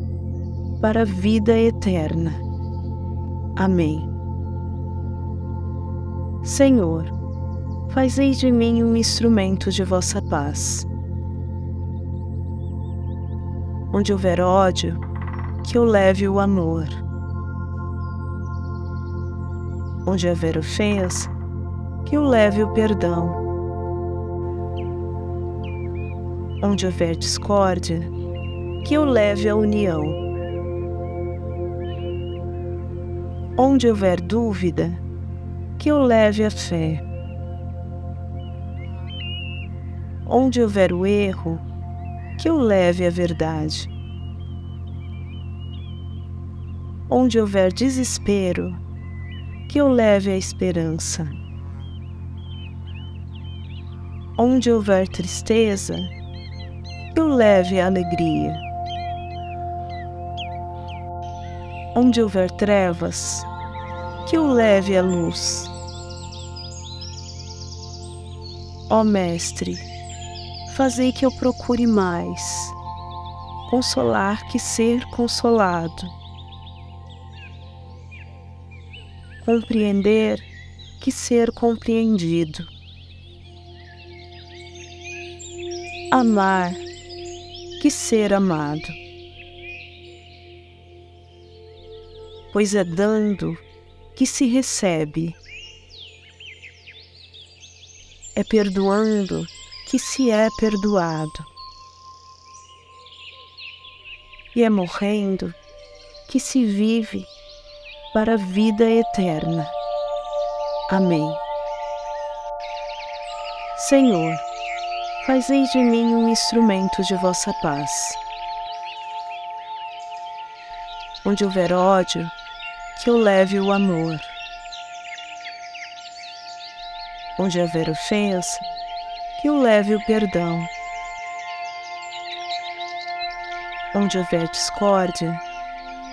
para a vida eterna. Amém. Senhor, fazei de mim um instrumento de vossa paz. Onde houver ódio, que eu leve o amor. Onde houver ofensa, que eu leve o perdão. Onde houver discórdia, que eu leve a união. Onde houver dúvida, que eu leve a fé. Onde houver o erro, que eu leve a verdade. Onde houver desespero, que eu leve a esperança. Onde houver tristeza, que eu leve a alegria. Onde houver trevas, que eu leve a luz. Ó Mestre, fazei que eu procure mais consolar que ser consolado, compreender que ser compreendido. Amar, que ser amado. Pois é dando que se recebe. É perdoando que se é perdoado. E é morrendo que se vive para a vida eterna. Amém. Senhor, fazei de mim um instrumento de vossa paz. Onde houver ódio, que eu leve o amor. Onde houver ofensa, que eu leve o perdão. Onde houver discórdia,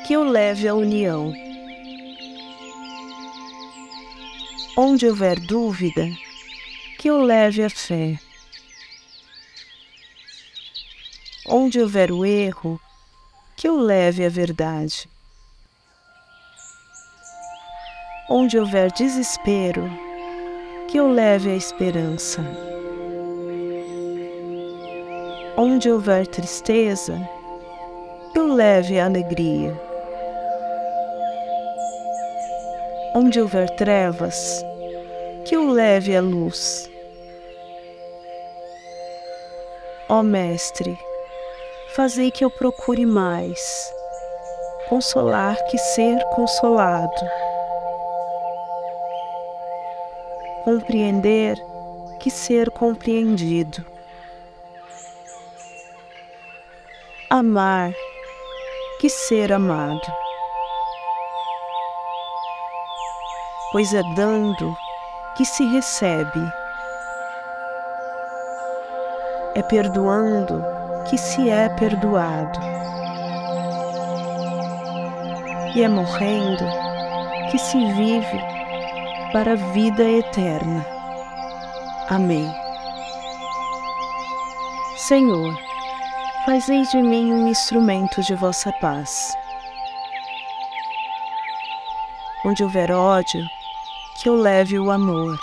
que eu leve a união. Onde houver dúvida, que eu leve a fé. Onde houver o erro, que eu leve a verdade. Onde houver desespero, que eu leve a esperança. Onde houver tristeza, que eu leve a alegria. Onde houver trevas, que eu leve a luz. Ó Mestre, fazei que eu procure mais consolar que ser consolado, compreender que ser compreendido, amar que ser amado. Pois é dando que se recebe. É perdoando que se é perdoado. E é morrendo que se vive para a vida eterna. Amém. Senhor, fazei de mim um instrumento de vossa paz. Onde houver ódio, que eu leve o amor.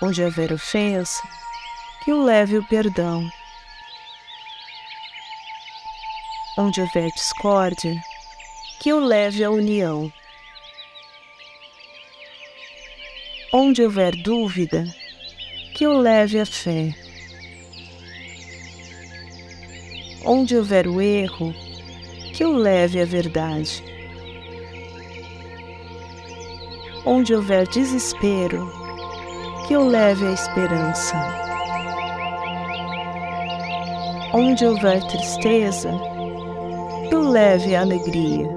Onde houver ofensa, que eu leve o perdão. Onde houver discórdia, que eu leve a união. Onde houver dúvida, que eu leve a fé. Onde houver o erro, que eu leve a verdade. Onde houver desespero, que eu leve a esperança. Onde houver tristeza, que eu leve a alegria.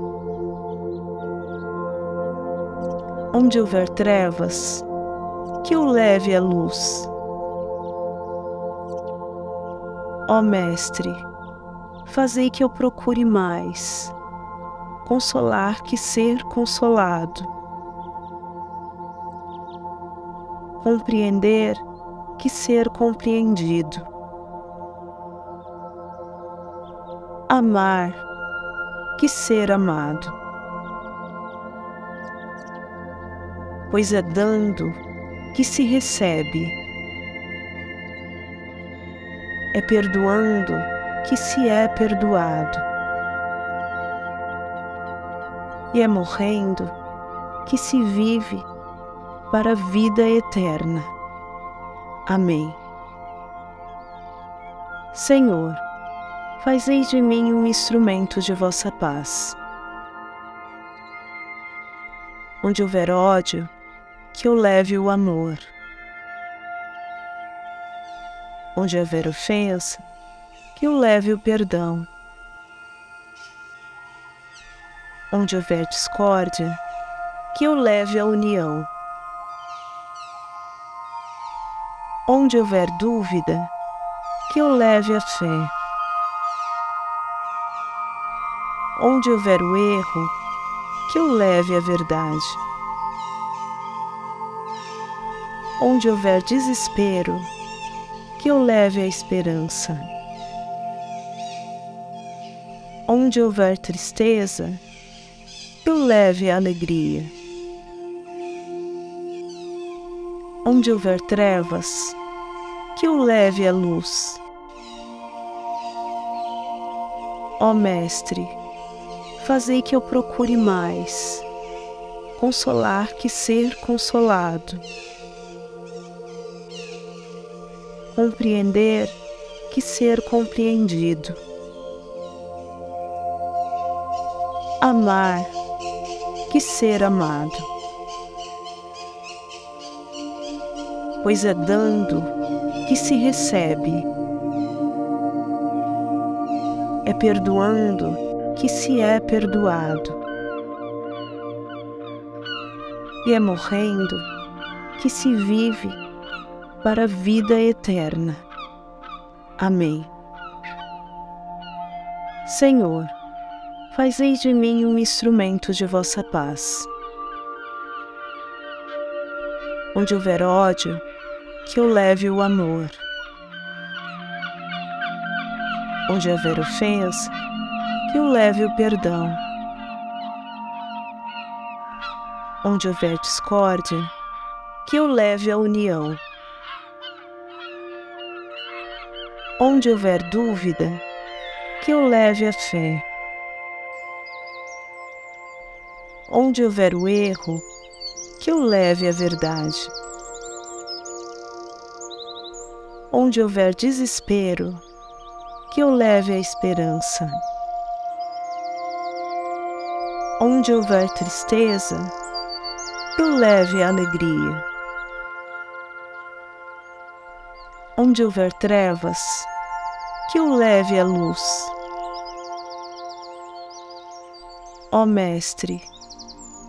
Onde houver trevas, que eu leve a luz. Ó Mestre, fazei que eu procure mais consolar que ser consolado, compreender que ser compreendido, amar que ser amado. Pois é dando que se recebe. É perdoando que se é perdoado. E é morrendo que se vive para a vida eterna. Amém. Senhor, fazei de mim um instrumento de vossa paz. Onde houver ódio, que eu leve o amor. Onde houver ofensa, que eu leve o perdão. Onde houver discórdia, que eu leve a união. Onde houver dúvida, que eu leve a fé. Onde houver o erro, que eu leve a verdade. Onde houver desespero, que eu leve a esperança. Onde houver tristeza, que eu leve a alegria. Onde houver trevas, que eu leve a luz. Ó Mestre, fazei que eu procure mais consolar que ser consolado, compreender que ser compreendido, amar que ser amado. Pois é dando que se recebe, é perdoando que se é perdoado, e é morrendo que se vive para a vida eterna. Amém. Senhor, fazei de mim um instrumento de vossa paz. Onde houver ódio, que eu leve o amor. Onde houver ofensa, que eu leve o perdão. Onde houver discórdia, que eu leve a união. Onde houver dúvida, que eu leve a fé. Onde houver o erro, que eu leve a verdade. Onde houver desespero, que eu leve a esperança. Onde houver tristeza, que eu leve a alegria. Onde houver trevas, que eu leve a luz. Ó Mestre,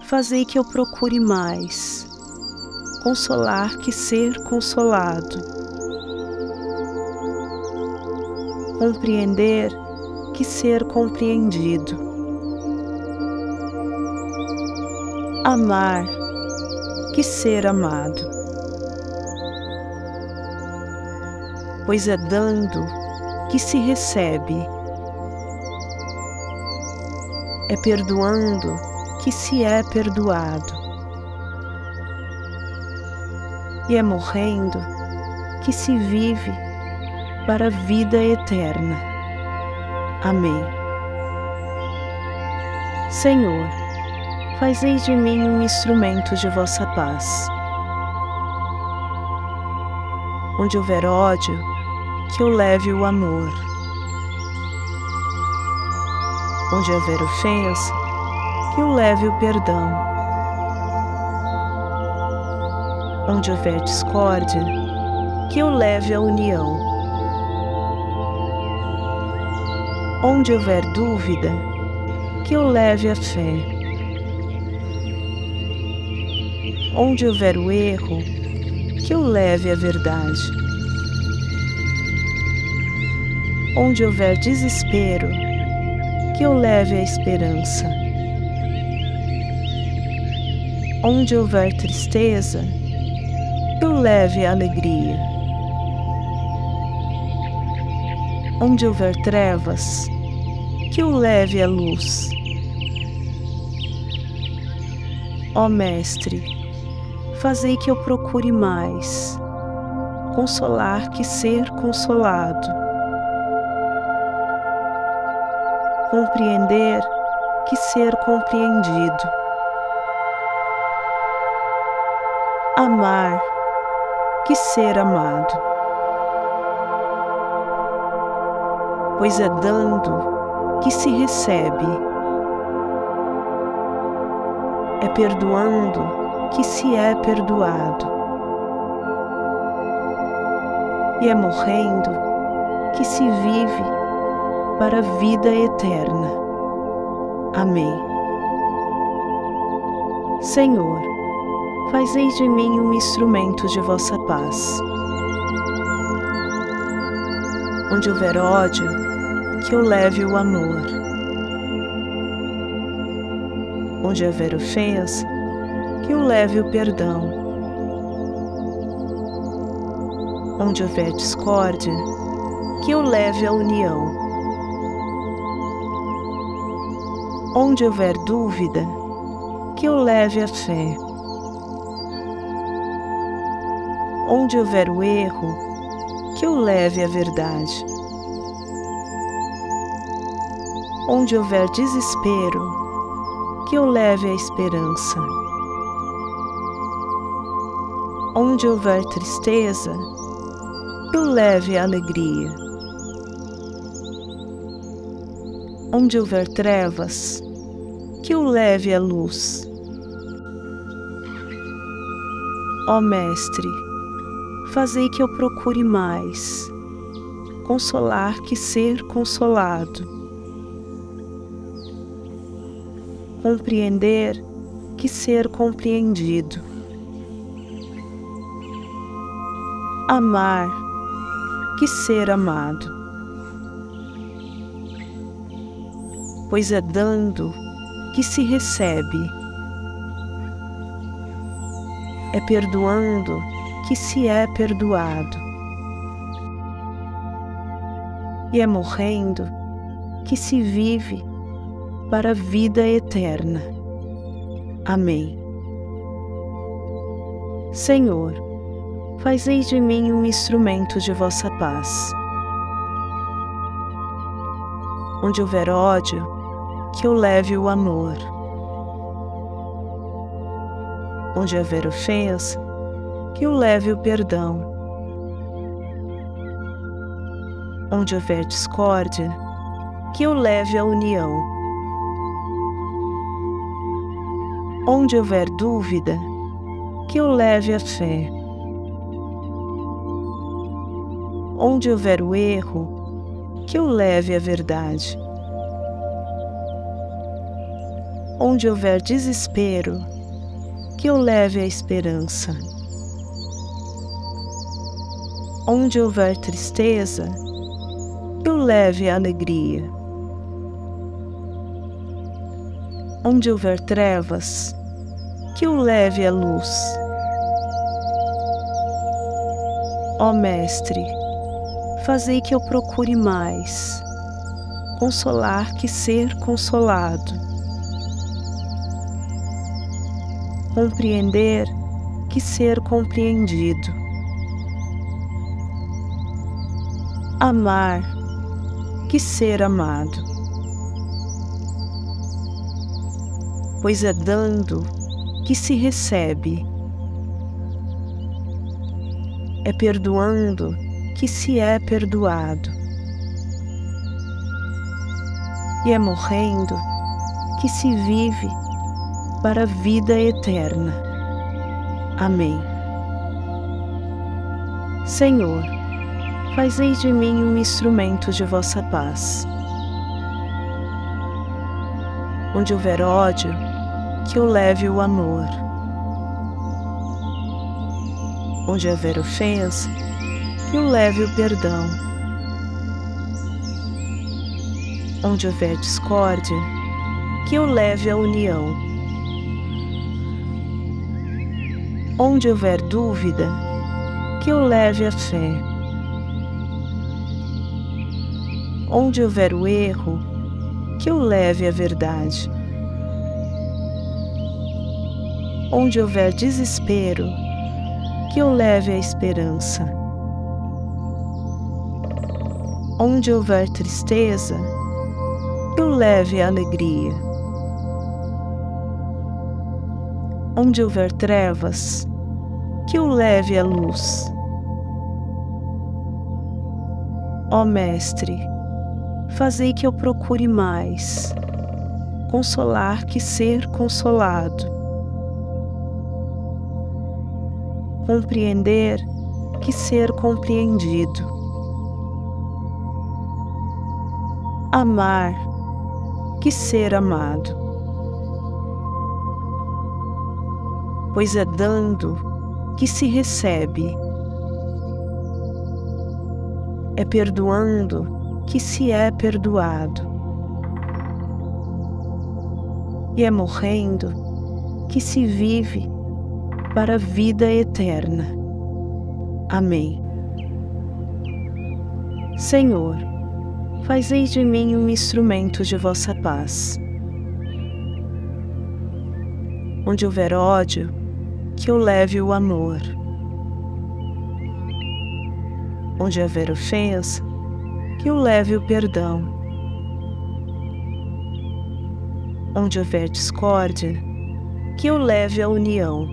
fazei que eu procure mais consolar que ser consolado, compreender que ser compreendido, amar que ser amado. Pois é dando que se recebe, é perdoando que se é perdoado, e é morrendo que se vive para a vida eterna. Amém. Senhor, fazei de mim um instrumento de vossa paz. Onde houver ódio, que eu leve o amor. Onde houver ofensa, que eu leve o perdão. Onde houver discórdia, que eu leve a união. Onde houver dúvida, que eu leve a fé. Onde houver o erro, que eu leve a verdade. Onde houver desespero, que eu leve a esperança. Onde houver tristeza, que eu leve a alegria. Onde houver trevas, que eu leve a luz. Ó Mestre, fazei que eu procure mais consolar que ser consolado, compreender que ser compreendido, amar que ser amado. Pois é dando que se recebe, é perdoando que se é perdoado, e é morrendo que se vive para a vida eterna. Amém. Senhor, fazei de mim um instrumento de vossa paz. Onde houver ódio, que eu leve o amor. Onde houver ofensa, que eu leve o perdão. Onde houver discórdia, que eu leve a união. Onde houver dúvida, que eu leve a fé. Onde houver o erro, que eu leve a verdade. Onde houver desespero, que eu leve a esperança. Onde houver tristeza, que eu leve a alegria. Onde houver trevas, que eu leve a luz. Ó Mestre, fazei que eu procure mais consolar que ser consolado, compreender que ser compreendido, amar que ser amado, pois é dando que se recebe, é perdoando que se é perdoado, e é morrendo que se vive para a vida eterna. Amém. Senhor, fazei de mim um instrumento de vossa paz. Onde houver ódio, que eu leve o amor. Onde houver ofensa, que eu leve o perdão. Onde houver discórdia, que eu leve a união. Onde houver dúvida, que eu leve a fé. Onde houver o erro, que eu leve a verdade. Onde houver desespero, que eu leve a esperança. Onde houver tristeza, que eu leve a alegria. Onde houver trevas, que eu leve a luz. Ó Mestre, fazei que eu procure mais consolar que ser consolado, compreender que ser compreendido, amar que ser amado, pois é dando que se recebe, é perdoando que se é perdoado, e é morrendo que se vive para a vida eterna. Amém. Senhor, fazei de mim um instrumento de vossa paz. Onde houver ódio, que eu leve o amor. Onde houver ofensa, que eu leve o perdão. Onde houver discórdia, que eu leve a união. Onde houver dúvida, que eu leve a fé. Onde houver o erro, que eu leve a verdade. Onde houver desespero, que eu leve a esperança. Onde houver tristeza, que eu leve a alegria. Onde houver trevas, que eu leve a luz. Ó Mestre, fazei que eu procure mais consolar que ser consolado, compreender que ser compreendido, amar que ser amado, pois é dando que se recebe, é perdoando que se é perdoado, e é morrendo que se vive para a vida eterna. Amém. Senhor, fazei de mim um instrumento de vossa paz. Onde houver ódio, que eu leve o amor. Onde houver ofensa, que o leve o perdão. Onde houver discórdia, que o leve a união.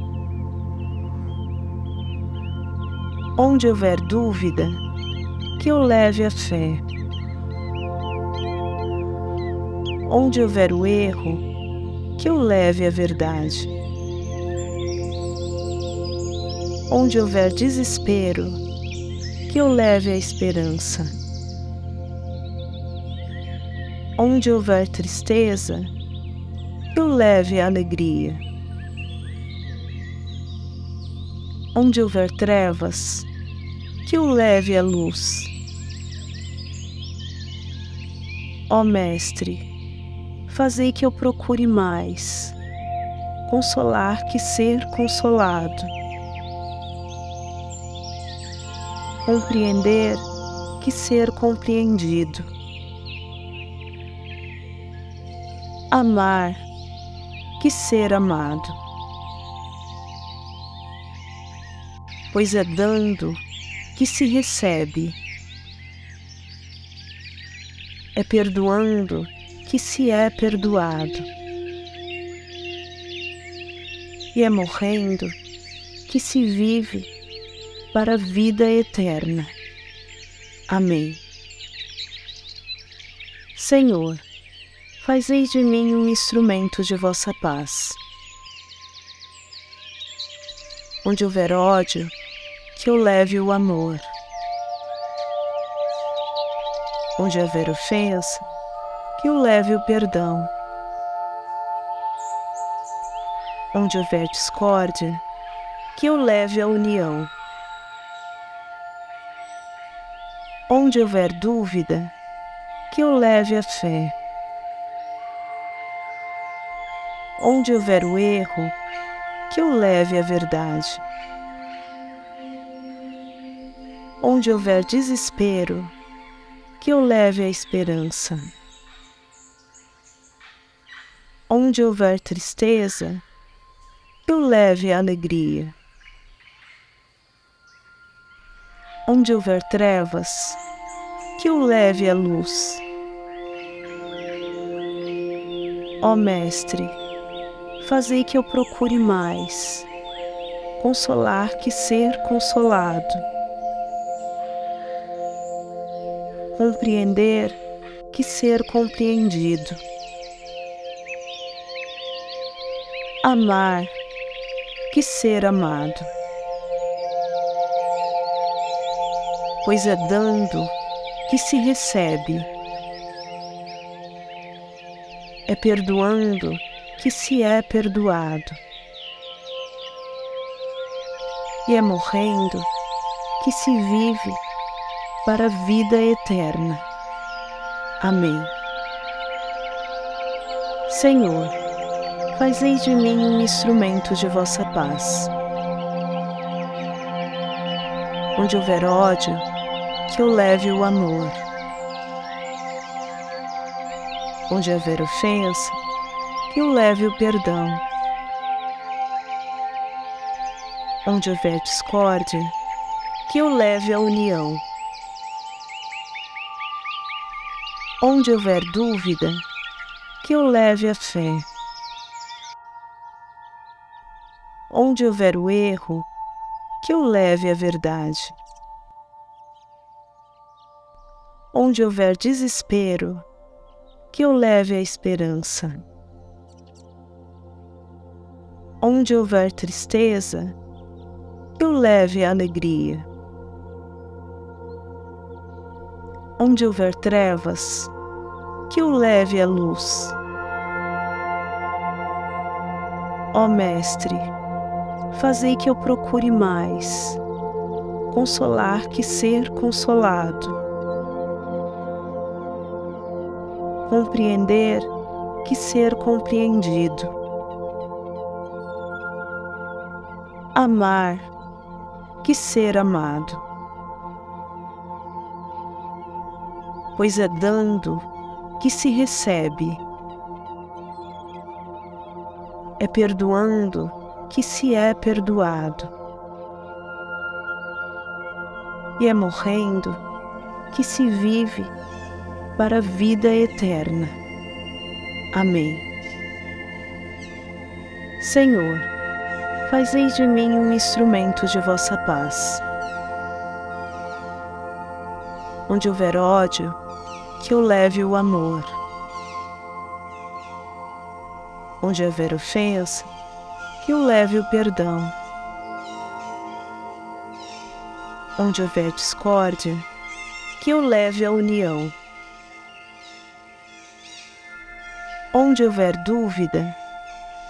Onde houver dúvida, que o leve a fé. Onde houver o erro, que o leve à verdade. Onde houver desespero, que o leve à esperança. Onde houver tristeza, que o leve à alegria. Onde houver trevas, que o leve à luz. Ó Mestre, fazei que eu procure mais consolar que ser consolado, compreender que ser compreendido, amar que ser amado, pois é dando que se recebe, é perdoando que se é perdoado, e é morrendo que se vive para a vida eterna. Amém. Senhor, fazei de mim um instrumento de vossa paz. Onde houver ódio, que eu leve o amor. Onde houver ofensa, que eu leve o perdão. Onde houver discórdia, que eu leve a união. Onde houver dúvida, que eu leve a fé. Onde houver o erro, que eu leve a verdade. Onde houver desespero, que eu leve a esperança. Onde houver tristeza, que eu leve a alegria. Onde houver trevas, que eu leve a luz. Ó Mestre, fazei que eu procure mais consolar que ser consolado, compreender que ser compreendido, amar que ser amado, pois é dando que se recebe, é perdoando que se é perdoado, e é morrendo que se vive para a vida eterna. Amém. Senhor, fazei de mim um instrumento de vossa paz. Onde houver ódio, que eu leve o amor. Onde houver ofensa, que eu leve o perdão. Onde houver discórdia, que eu leve a união. Onde houver dúvida, que eu leve a fé. Onde houver o erro, que eu leve a verdade. Onde houver desespero, que eu leve a esperança. Onde houver tristeza, que eu leve a alegria. Onde houver trevas, que eu leve a luz. Ó Mestre, fazei que eu procure mais consolar que ser consolado, compreender que ser compreendido, amar que ser amado, pois é dando que se recebe, é perdoando que se é perdoado, e é morrendo que se vive para a vida eterna. Amém. Senhor, fazei de mim um instrumento de vossa paz. Onde houver ódio, que eu leve o amor. Onde houver ofensa, que eu leve o perdão. Onde houver discórdia, que eu leve a união. Onde houver dúvida,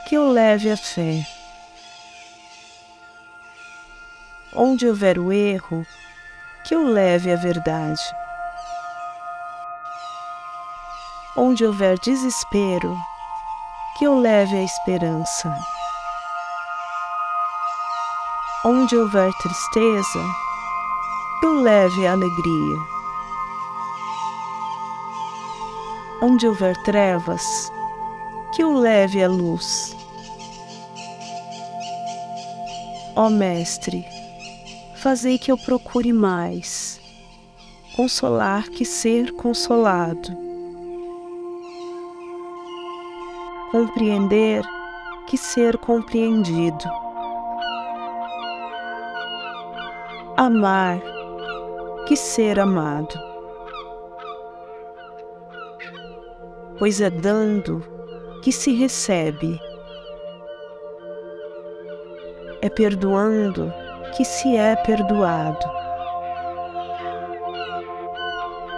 que eu leve a fé. Onde houver o erro, que eu leve a verdade. Onde houver desespero, que eu leve a esperança. Onde houver tristeza, que eu leve a alegria. Onde houver trevas, que eu leve a luz. Ó Mestre, fazei que eu procure mais consolar que ser consolado, compreender que ser compreendido, amar que ser amado. Pois é dando que se recebe, é perdoando que se é perdoado,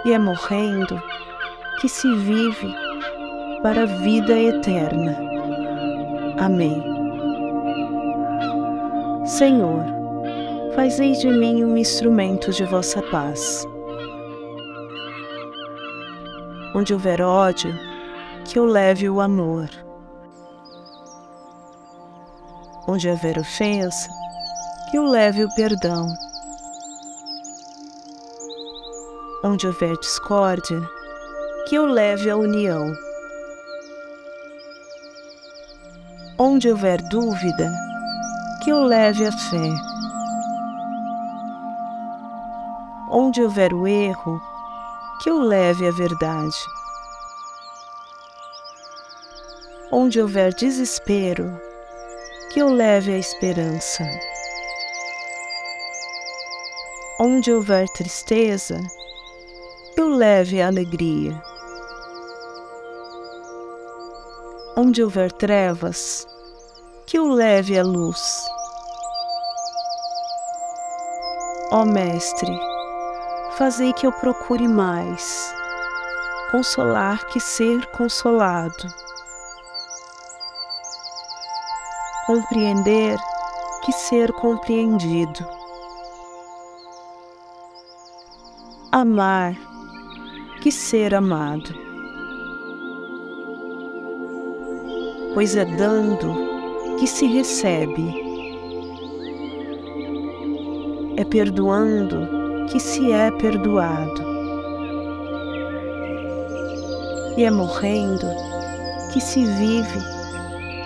e é morrendo que se vive para a vida eterna. Amém. Senhor, fazei de mim um instrumento de vossa paz. Onde houver ódio, que eu leve o amor. Onde houver ofensa, que eu leve o perdão. Onde houver discórdia, que eu leve a união. Onde houver dúvida, que eu leve a fé. Onde houver o erro, que eu leve a verdade. Onde houver desespero, que eu leve a esperança. Onde houver tristeza, que eu leve a alegria. Onde houver trevas, que eu leve a luz. Ó Mestre, fazei que eu procure mais consolar que ser consolado, compreender que ser compreendido, amar que ser amado. Pois é dando que se recebe, é perdoando que se é perdoado, e é morrendo que se vive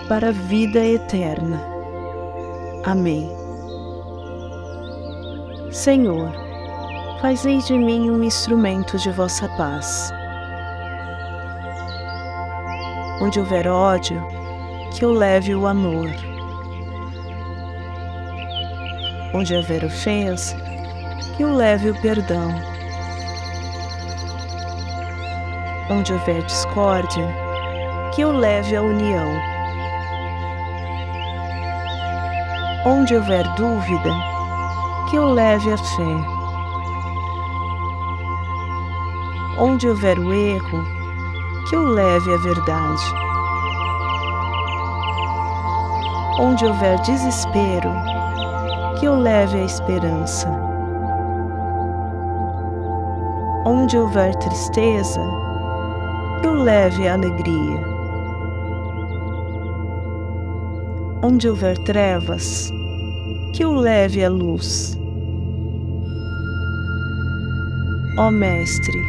para a vida eterna. Amém. Senhor, fazei de mim um instrumento de vossa paz. Onde houver ódio, que eu leve o amor. Onde houver ofensa, que eu leve o perdão. Onde houver discórdia, que eu leve a união. Onde houver dúvida, que eu leve a fé. Onde houver o erro, que eu leve a verdade. Onde houver desespero, que eu leve a esperança. Onde houver tristeza, que eu leve a alegria. Onde houver trevas, que eu leve a luz. Ó Mestre,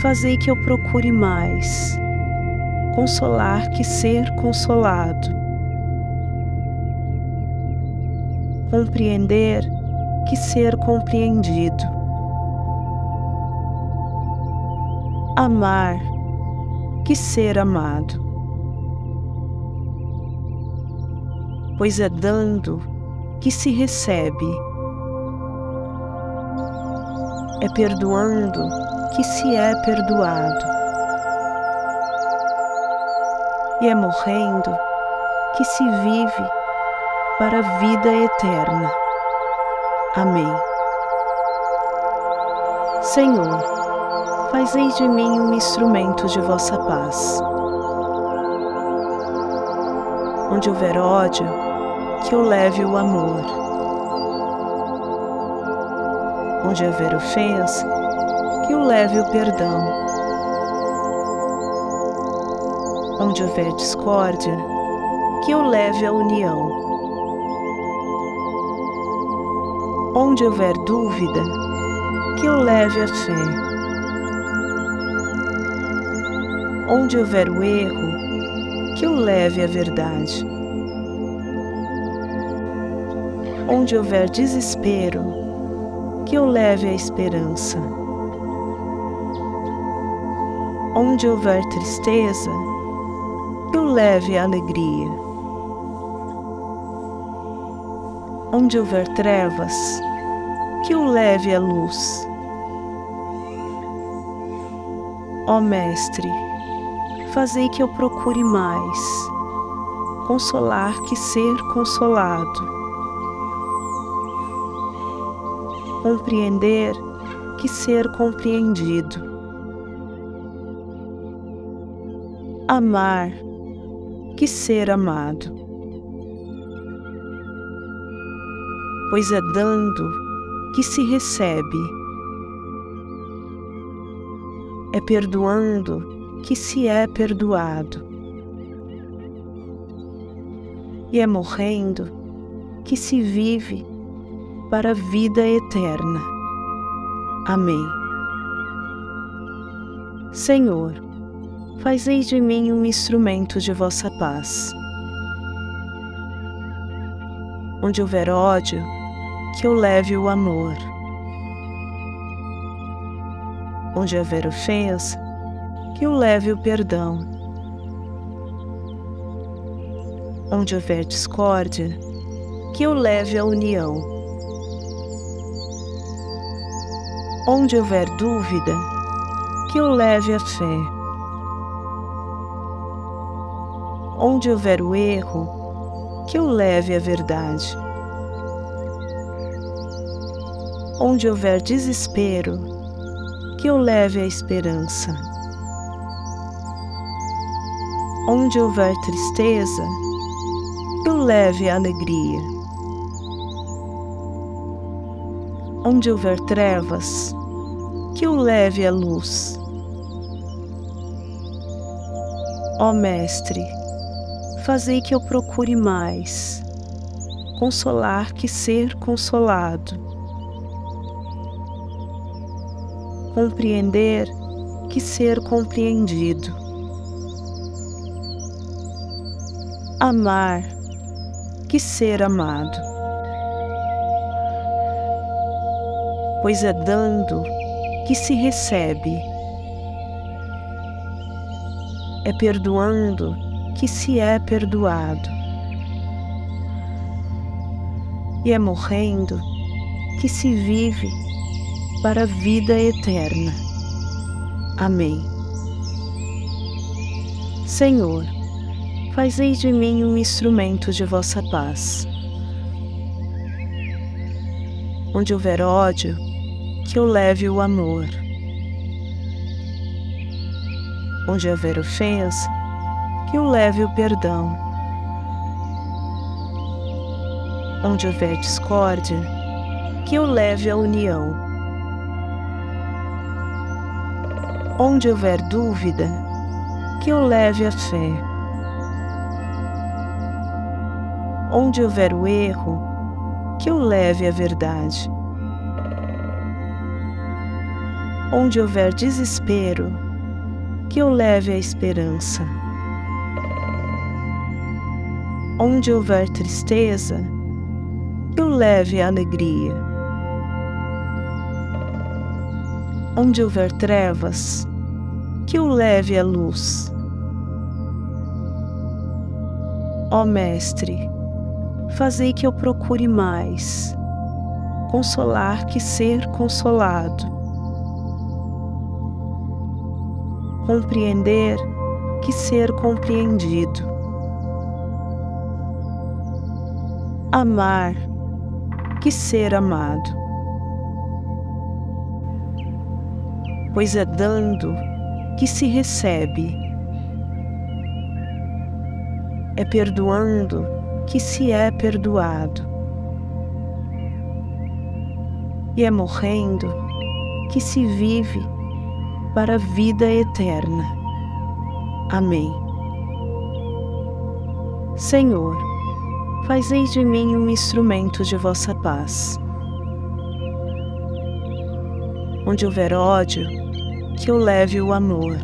fazei que eu procure mais consolar que ser consolado, compreender que ser compreendido. Amar que ser amado. Pois é dando que se recebe. É perdoando que se é perdoado. E é morrendo que se vive para a vida eterna. Amém. Senhor, fazei de mim um instrumento de vossa paz. Onde houver ódio, que eu leve o amor. Onde houver ofensa, que eu leve o perdão. Onde houver discórdia, que eu leve a união. Onde houver dúvida, que eu leve a fé. Onde houver o erro, que eu leve a verdade. Onde houver desespero, que eu leve a esperança. Onde houver tristeza, que eu leve a alegria. Onde houver trevas, que eu leve a luz. Ó Mestre, fazei que eu procure mais consolar que ser consolado, compreender que ser compreendido, amar que ser amado. Pois é dando que se recebe, é perdoando que se é perdoado, e é morrendo que se vive para a vida eterna. Amém. Senhor, fazei de mim um instrumento de vossa paz. Onde houver ódio, que eu leve o amor. Onde houver ofensa, que eu leve o perdão. Onde houver discórdia, que eu leve a união. Onde houver dúvida, que eu leve a fé. Onde houver o erro, que eu leve a verdade. Onde houver desespero, que eu leve a esperança. Onde houver tristeza, que eu leve a alegria. Onde houver trevas, que eu leve a luz. Ó Mestre, fazei que eu procure mais consolar que ser consolado, compreender que ser compreendido, amar que ser amado. Pois é dando que se recebe, é perdoando que se é perdoado, e é morrendo que se vive para a vida eterna. Amém. Senhor, fazei de mim um instrumento de vossa paz. Onde houver ódio, que eu leve o amor. Onde houver ofensa, que eu leve o perdão. Onde houver discórdia, que eu leve a união. Onde houver dúvida, que eu leve a fé. Onde houver o erro, que eu leve a verdade. Onde houver desespero, que eu leve a esperança. Onde houver tristeza, que eu leve a alegria. Onde houver trevas, que eu leve a luz. Ó Mestre, fazei que eu procure mais consolar que ser consolado, compreender que ser compreendido, amar que ser amado. Pois é dando que se recebe, é perdoando que se é perdoado, e é morrendo que se vive para a vida eterna. Amém. Senhor, fazei de mim um instrumento de vossa paz. Onde houver ódio, que eu leve o amor.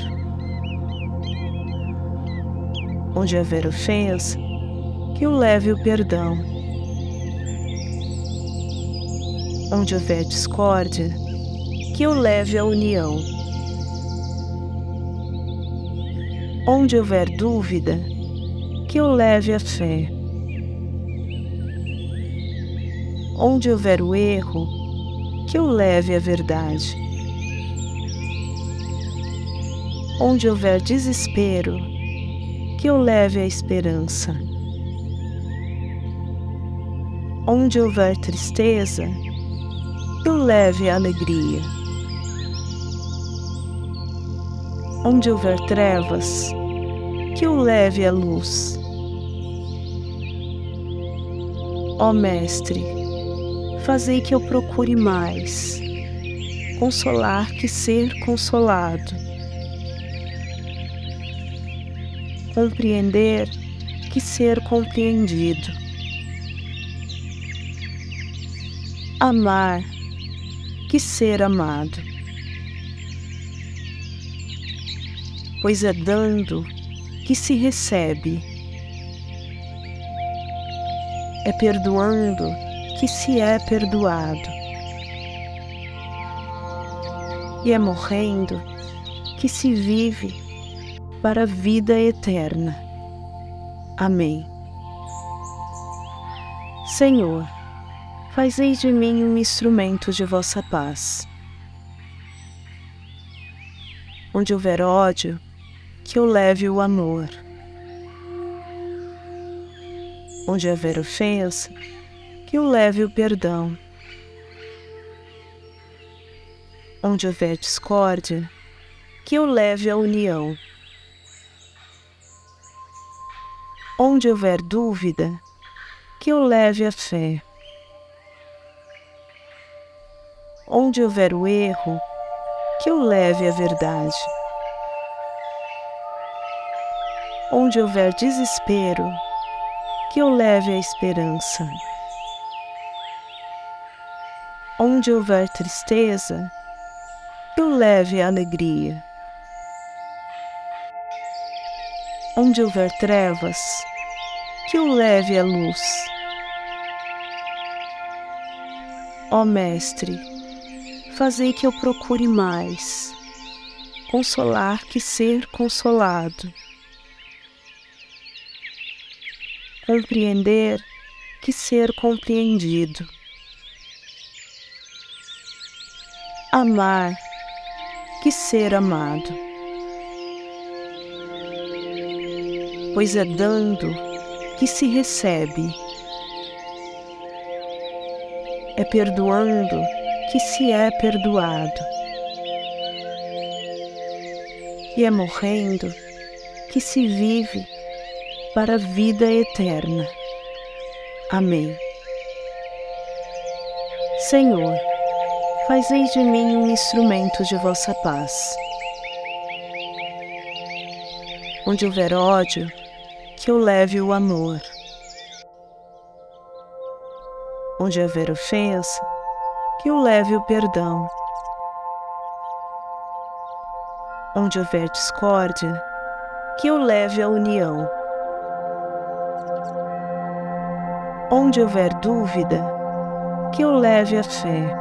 Onde houver ofensa, que eu leve o perdão. Onde houver discórdia, que eu leve a união. Onde houver dúvida, que eu leve a fé. Onde houver o erro, que eu leve a verdade. Onde houver desespero, que eu leve a esperança. Onde houver tristeza, que eu leve a alegria. Onde houver trevas, que eu leve a luz. Ó Mestre, fazei que eu procure mais consolar que ser consolado, compreender que ser compreendido, amar que ser amado. Pois é dando que se recebe, é perdoando que se é perdoado, e é morrendo que se vive para a vida eterna. Amém. Senhor, fazei de mim um instrumento de vossa paz. Onde houver ódio, que eu leve o amor. Onde houver ofensa, que eu leve o perdão. Onde houver discórdia, que eu leve a união. Onde houver dúvida, que eu leve a fé. Onde houver o erro, que eu leve a verdade. Onde houver desespero, que eu leve a esperança. Onde houver tristeza, que eu leve a alegria. Onde houver trevas, que eu leve a luz. Ó Mestre, fazei que eu procure mais consolar que ser consolado, compreender que ser compreendido, amar que ser amado. Pois é dando que se recebe, é perdoando que se é perdoado, e é morrendo que se vive para a vida eterna. Amém. Senhor, fazei de mim um instrumento de vossa paz. Onde houver ódio, que eu leve o amor. Onde houver ofensa, que eu leve o perdão. Onde houver discórdia, que eu leve a união. Onde houver dúvida, que eu leve a fé.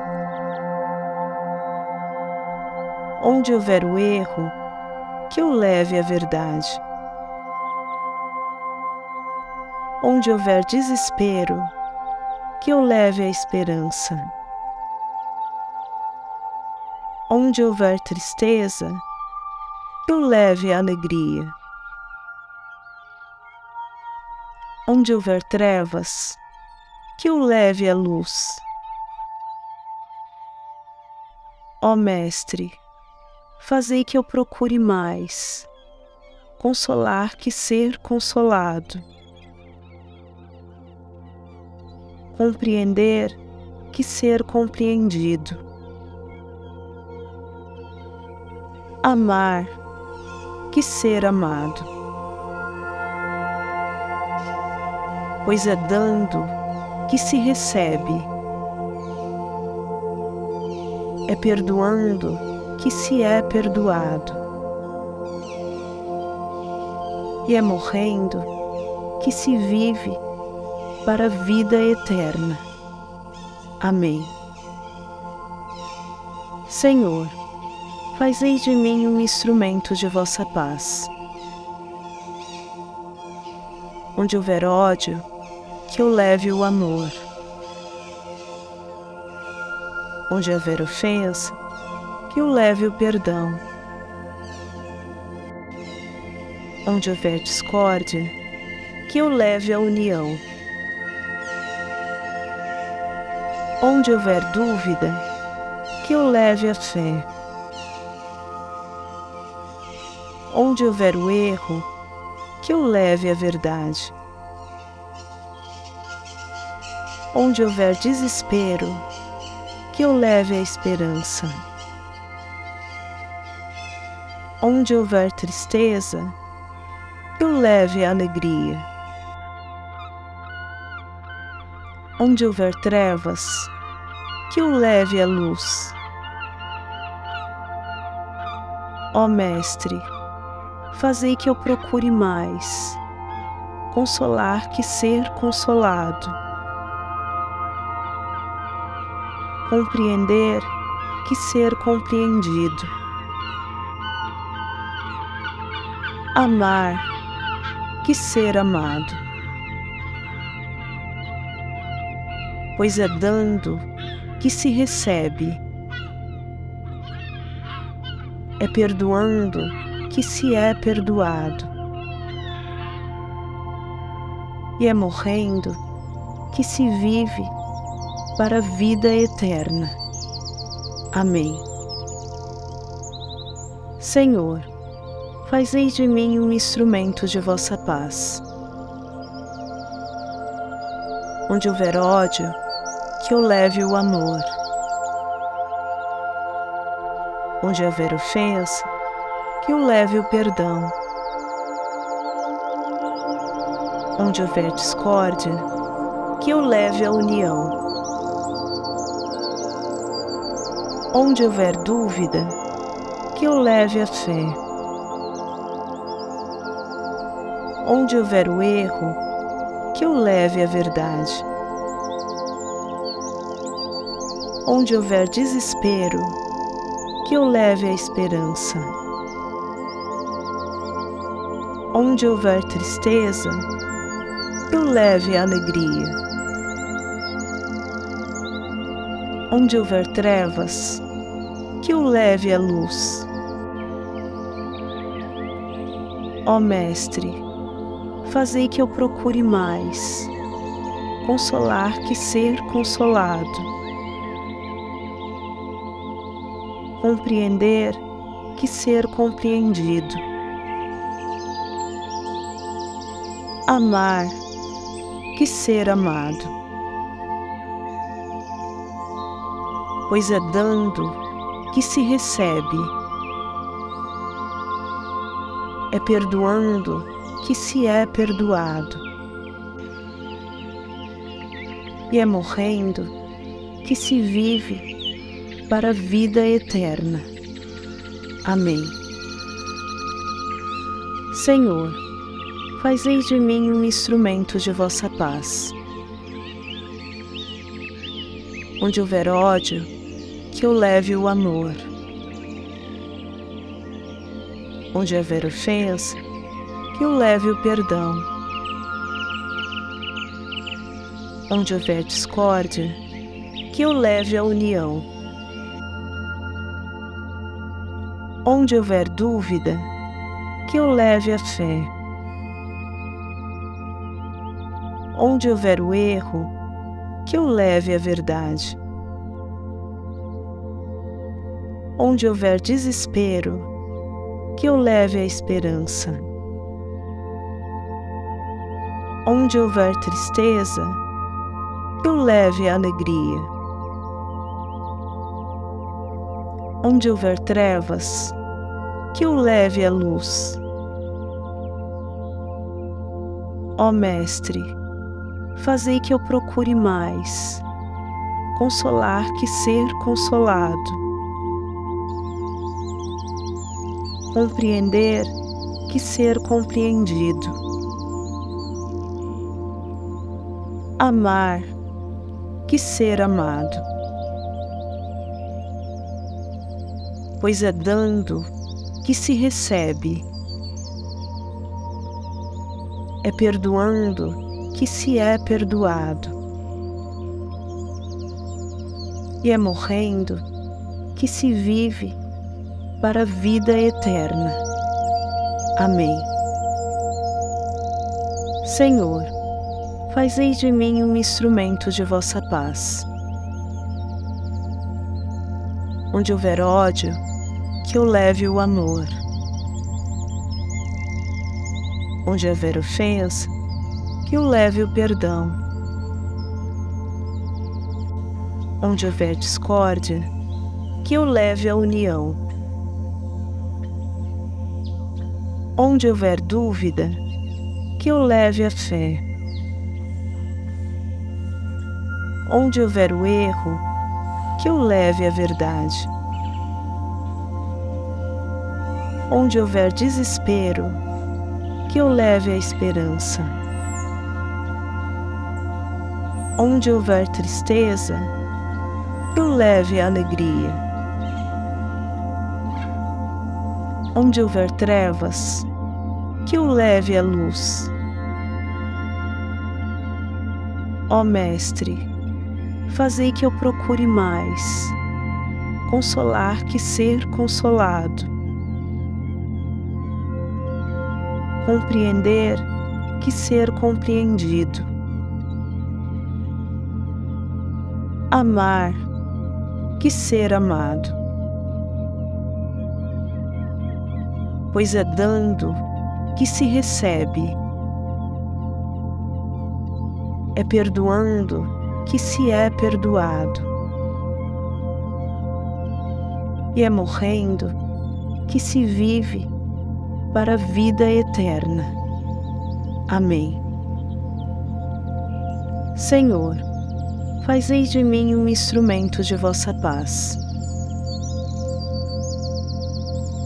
Onde houver o erro, que eu leve a verdade. Onde houver desespero, que eu leve a esperança. Onde houver tristeza, que eu leve a alegria. Onde houver trevas, que eu leve a luz. Ó Mestre, fazei que eu procure mais consolar que ser consolado, compreender que ser compreendido, amar que ser amado, pois é dando que se recebe, é perdoando que se é perdoado, e é morrendo que se vive para a vida eterna. Amém. Senhor, fazei de mim um instrumento de vossa paz. Onde houver ódio, que eu leve o amor. Onde houver ofensa, que eu leve o perdão. Onde houver discórdia, que eu leve a união. Onde houver dúvida, que eu leve a fé. Onde houver o erro, que eu leve a verdade. Onde houver desespero, que eu leve a esperança. Onde houver tristeza, que eu leve a alegria. Onde houver trevas, que eu leve a luz. Ó Mestre, fazei que eu procure mais consolar que ser consolado, compreender que ser compreendido, amar que ser amado, pois é dando que se recebe, é perdoando que se é perdoado, e é morrendo que se vive para a vida eterna. Amém. Senhor, fazei de mim um instrumento de vossa paz. Onde houver ódio, que eu leve o amor. Onde houver ofensa, que eu leve o perdão. Onde houver discórdia, que eu leve a união. Onde houver dúvida, que eu leve a fé. Onde houver o erro, que eu leve a verdade. Onde houver desespero, que eu leve a esperança. Onde houver tristeza, que eu leve a alegria. Onde houver trevas, que eu leve a luz. Ó Mestre, fazei que eu procure mais consolar que ser consolado, compreender que ser compreendido, amar que ser amado, pois é dando que se recebe, é perdoando que se é perdoado, e é morrendo que se vive para a vida eterna. Amém. Senhor, fazei de mim um instrumento de vossa paz. Onde houver ódio, que eu leve o amor. Onde houver ofensa, que o leve o perdão. Onde houver discórdia, que o leve a união. Onde houver dúvida, que o leve a fé. Onde houver o erro, que o leve à verdade. Onde houver desespero, que o leve à esperança. Onde houver tristeza, que o leve à alegria. Onde houver trevas, que o leve à luz. Ó Mestre, fazei que eu procure mais consolar que ser consolado, compreender que ser compreendido, amar que ser amado, pois é dando que se recebe, é perdoando que se é perdoado, e é morrendo que se vive para a vida eterna. Amém. Senhor, fazei de mim um instrumento de vossa paz. Onde houver ódio, que eu leve o amor. Onde houver ofensa, que eu leve o perdão. Onde houver discórdia, que eu leve a união. Onde houver dúvida, que eu leve a fé. Onde houver o erro, que eu leve a verdade. Onde houver desespero, que eu leve a esperança. Onde houver tristeza, que eu leve a alegria. Onde houver trevas, que eu leve a luz. Ó Mestre, fazei que eu procure mais consolar que ser consolado, compreender que ser compreendido, amar que ser amado, pois é dando que se recebe, é perdoando que se é perdoado, e é morrendo que se vive para a vida eterna. Amém. Senhor, fazei de mim um instrumento de vossa paz.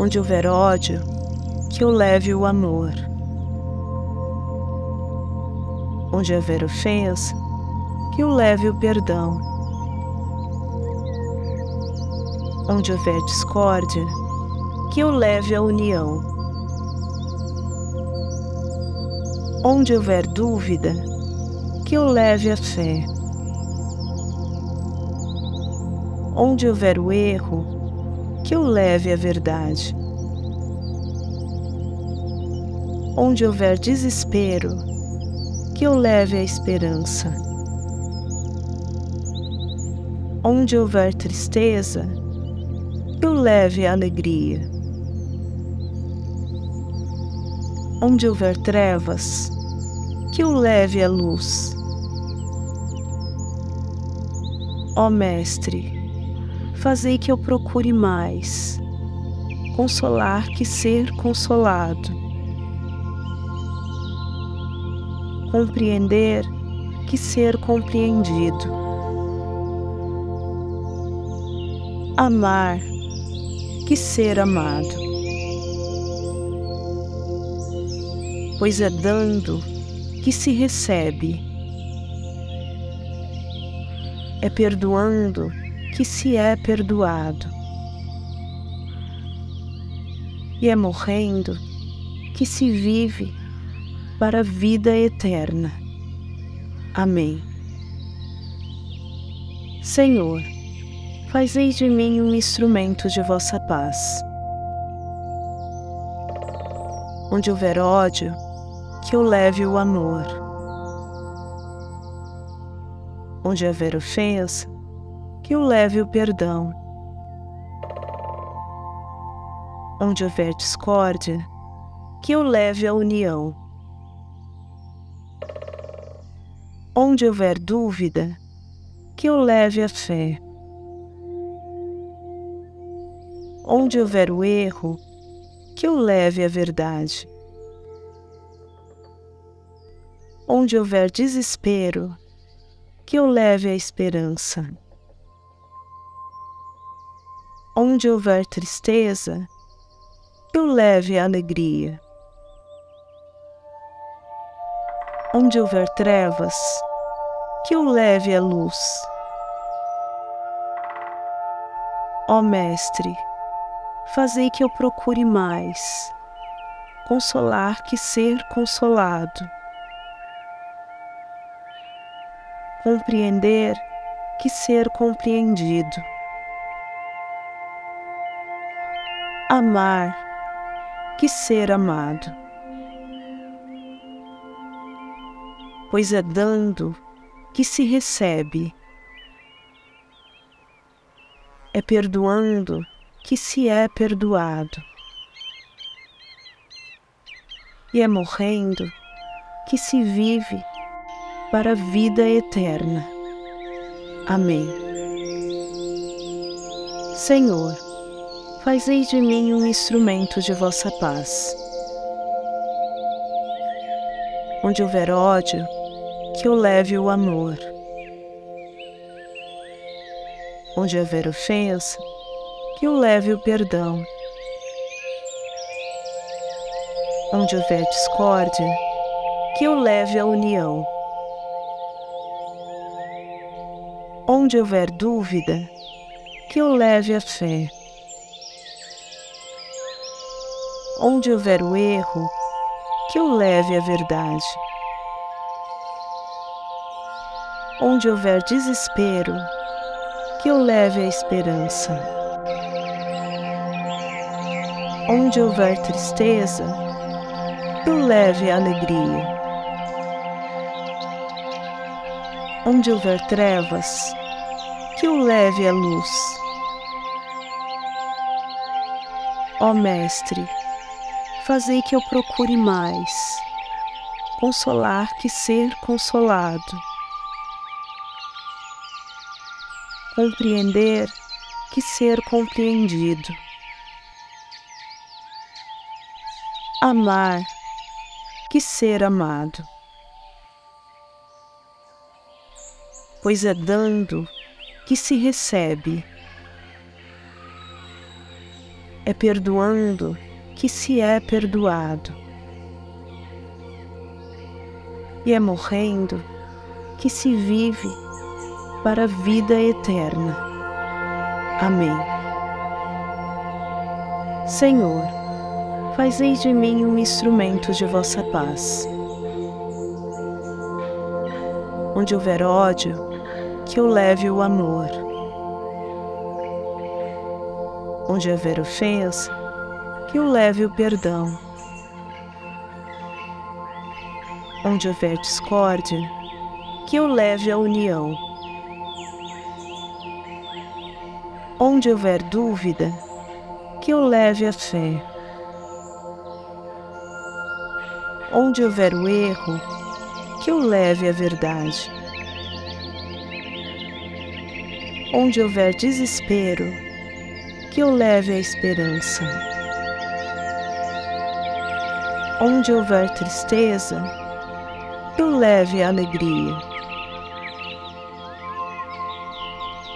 Onde houver ódio, que eu leve o amor. Onde houver ofensa, que eu leve o perdão. Onde houver discórdia, que eu leve a união. Onde houver dúvida, que eu leve a fé. Onde houver o erro, que eu leve a verdade. Onde houver desespero, que eu leve a esperança. Onde houver tristeza, que eu leve a alegria. Onde houver trevas, que eu leve a luz. Ó Mestre, fazei que eu procure mais consolar que ser consolado, compreender que ser compreendido, amar que ser amado, pois é dando que se recebe, é perdoando que se é perdoado, e é morrendo que se vive para a vida eterna. Amém. Senhor, fazei de mim um instrumento de vossa paz. Onde houver ódio, que eu leve o amor. Onde houver ofensa, que eu leve o perdão. Onde houver discórdia, que eu leve a união. Onde houver dúvida, que eu leve a fé. Onde houver o erro, que eu leve a verdade. Onde houver desespero, que eu leve a esperança. Onde houver tristeza, que eu leve a alegria. Onde houver trevas, que eu leve a luz. Ó Mestre, fazei que eu procure mais consolar que ser consolado, compreender que ser compreendido, amar que ser amado. Pois é dando que se recebe, é perdoando que se é perdoado, e é morrendo que se vive para a vida eterna. Amém. Senhor, fazei de mim um instrumento de vossa paz. Onde houver ódio, que eu leve o amor. Onde houver ofensa, que eu leve o perdão. Onde houver discórdia, que eu leve a união. Onde houver dúvida, que eu leve a fé. Onde houver o erro, que eu leve a verdade. Onde houver desespero, que eu leve a esperança. Onde houver tristeza, que eu leve a alegria. Onde houver trevas, que eu leve a luz. Ó Mestre, fazei que eu procure mais consolar que ser consolado, compreender que ser compreendido, amar que ser amado. Pois é dando que se recebe, é perdoando que se é perdoado, e é morrendo que se vive para a vida eterna. Amém. Senhor, fazei de mim um instrumento de vossa paz. Onde houver ódio, que eu leve o amor. Onde houver ofensa, que eu leve o perdão. Onde houver discórdia, que eu leve a união. Onde houver dúvida, que eu leve a fé. Onde houver o erro, que eu leve a verdade. Onde houver desespero, que eu leve a esperança. Onde houver tristeza, que eu leve a alegria.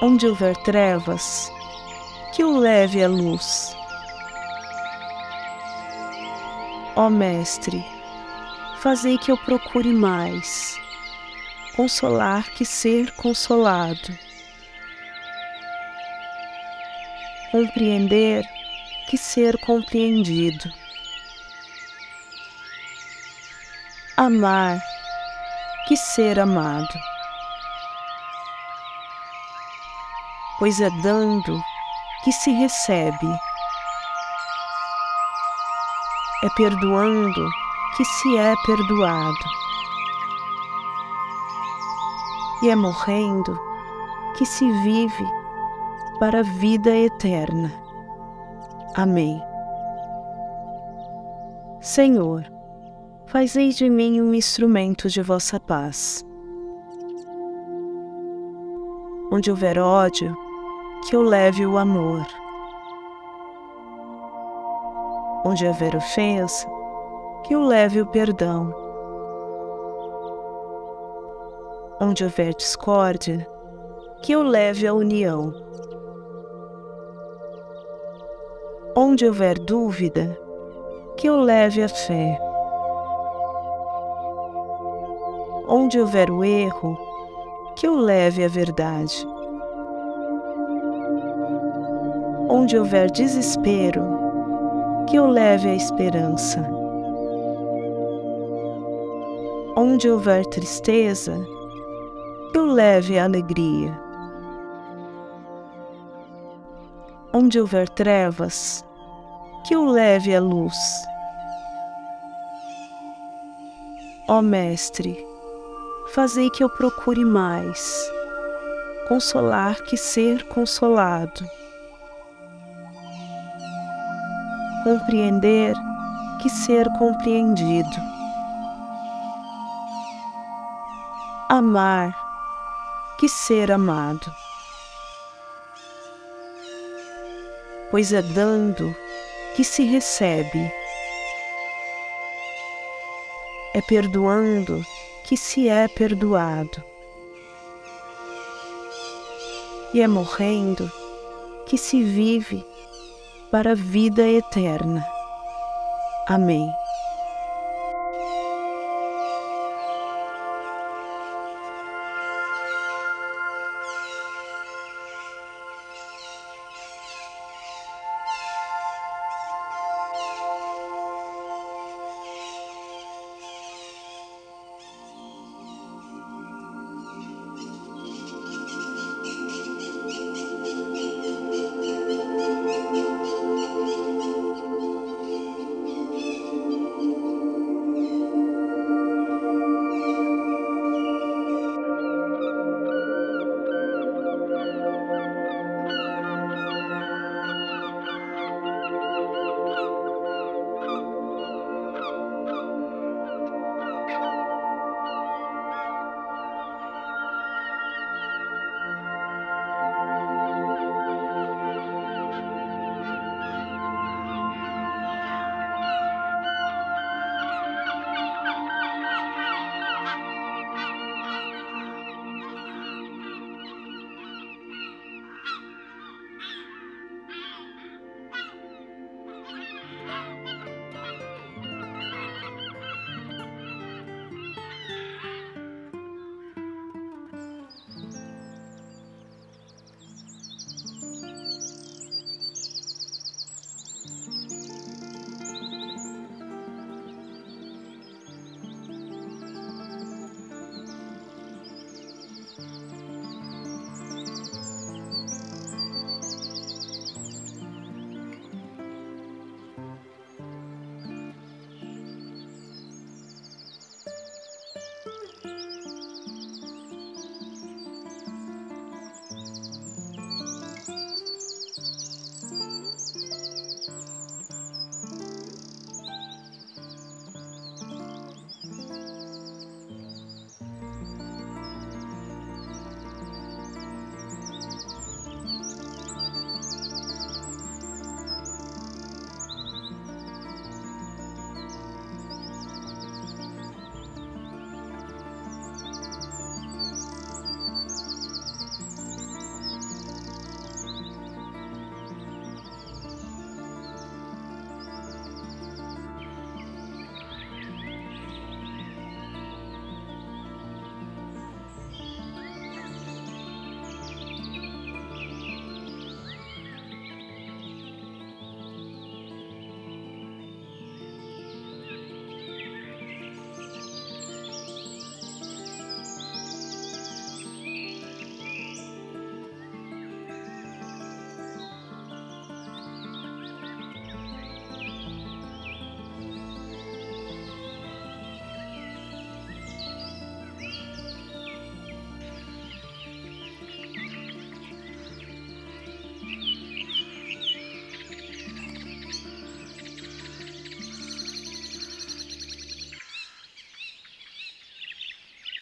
Onde houver trevas, que eu leve a luz. Ó Mestre, fazei que eu procure mais consolar que ser consolado, compreender que que ser compreendido. Amar que ser amado. Pois é dando que se recebe. É perdoando que se é perdoado. E é morrendo que se vive para a vida eterna. Amém. Senhor, fazei de mim um instrumento de vossa paz. Onde houver ódio, que eu leve o amor. Onde houver ofensa, que eu leve o perdão. Onde houver discórdia, que eu leve a união. Onde houver dúvida, que eu leve a fé. Onde houver o erro, que eu leve a verdade. Onde houver desespero, que eu leve a esperança. Onde houver tristeza, que eu leve a alegria. Onde houver trevas, que eu leve a luz. Ó Mestre, fazei que eu procure mais consolar que ser consolado, compreender que ser compreendido, amar que ser amado. Pois é dando que se recebe. É perdoando que se é perdoado. E é morrendo que se vive para a vida eterna. Amém.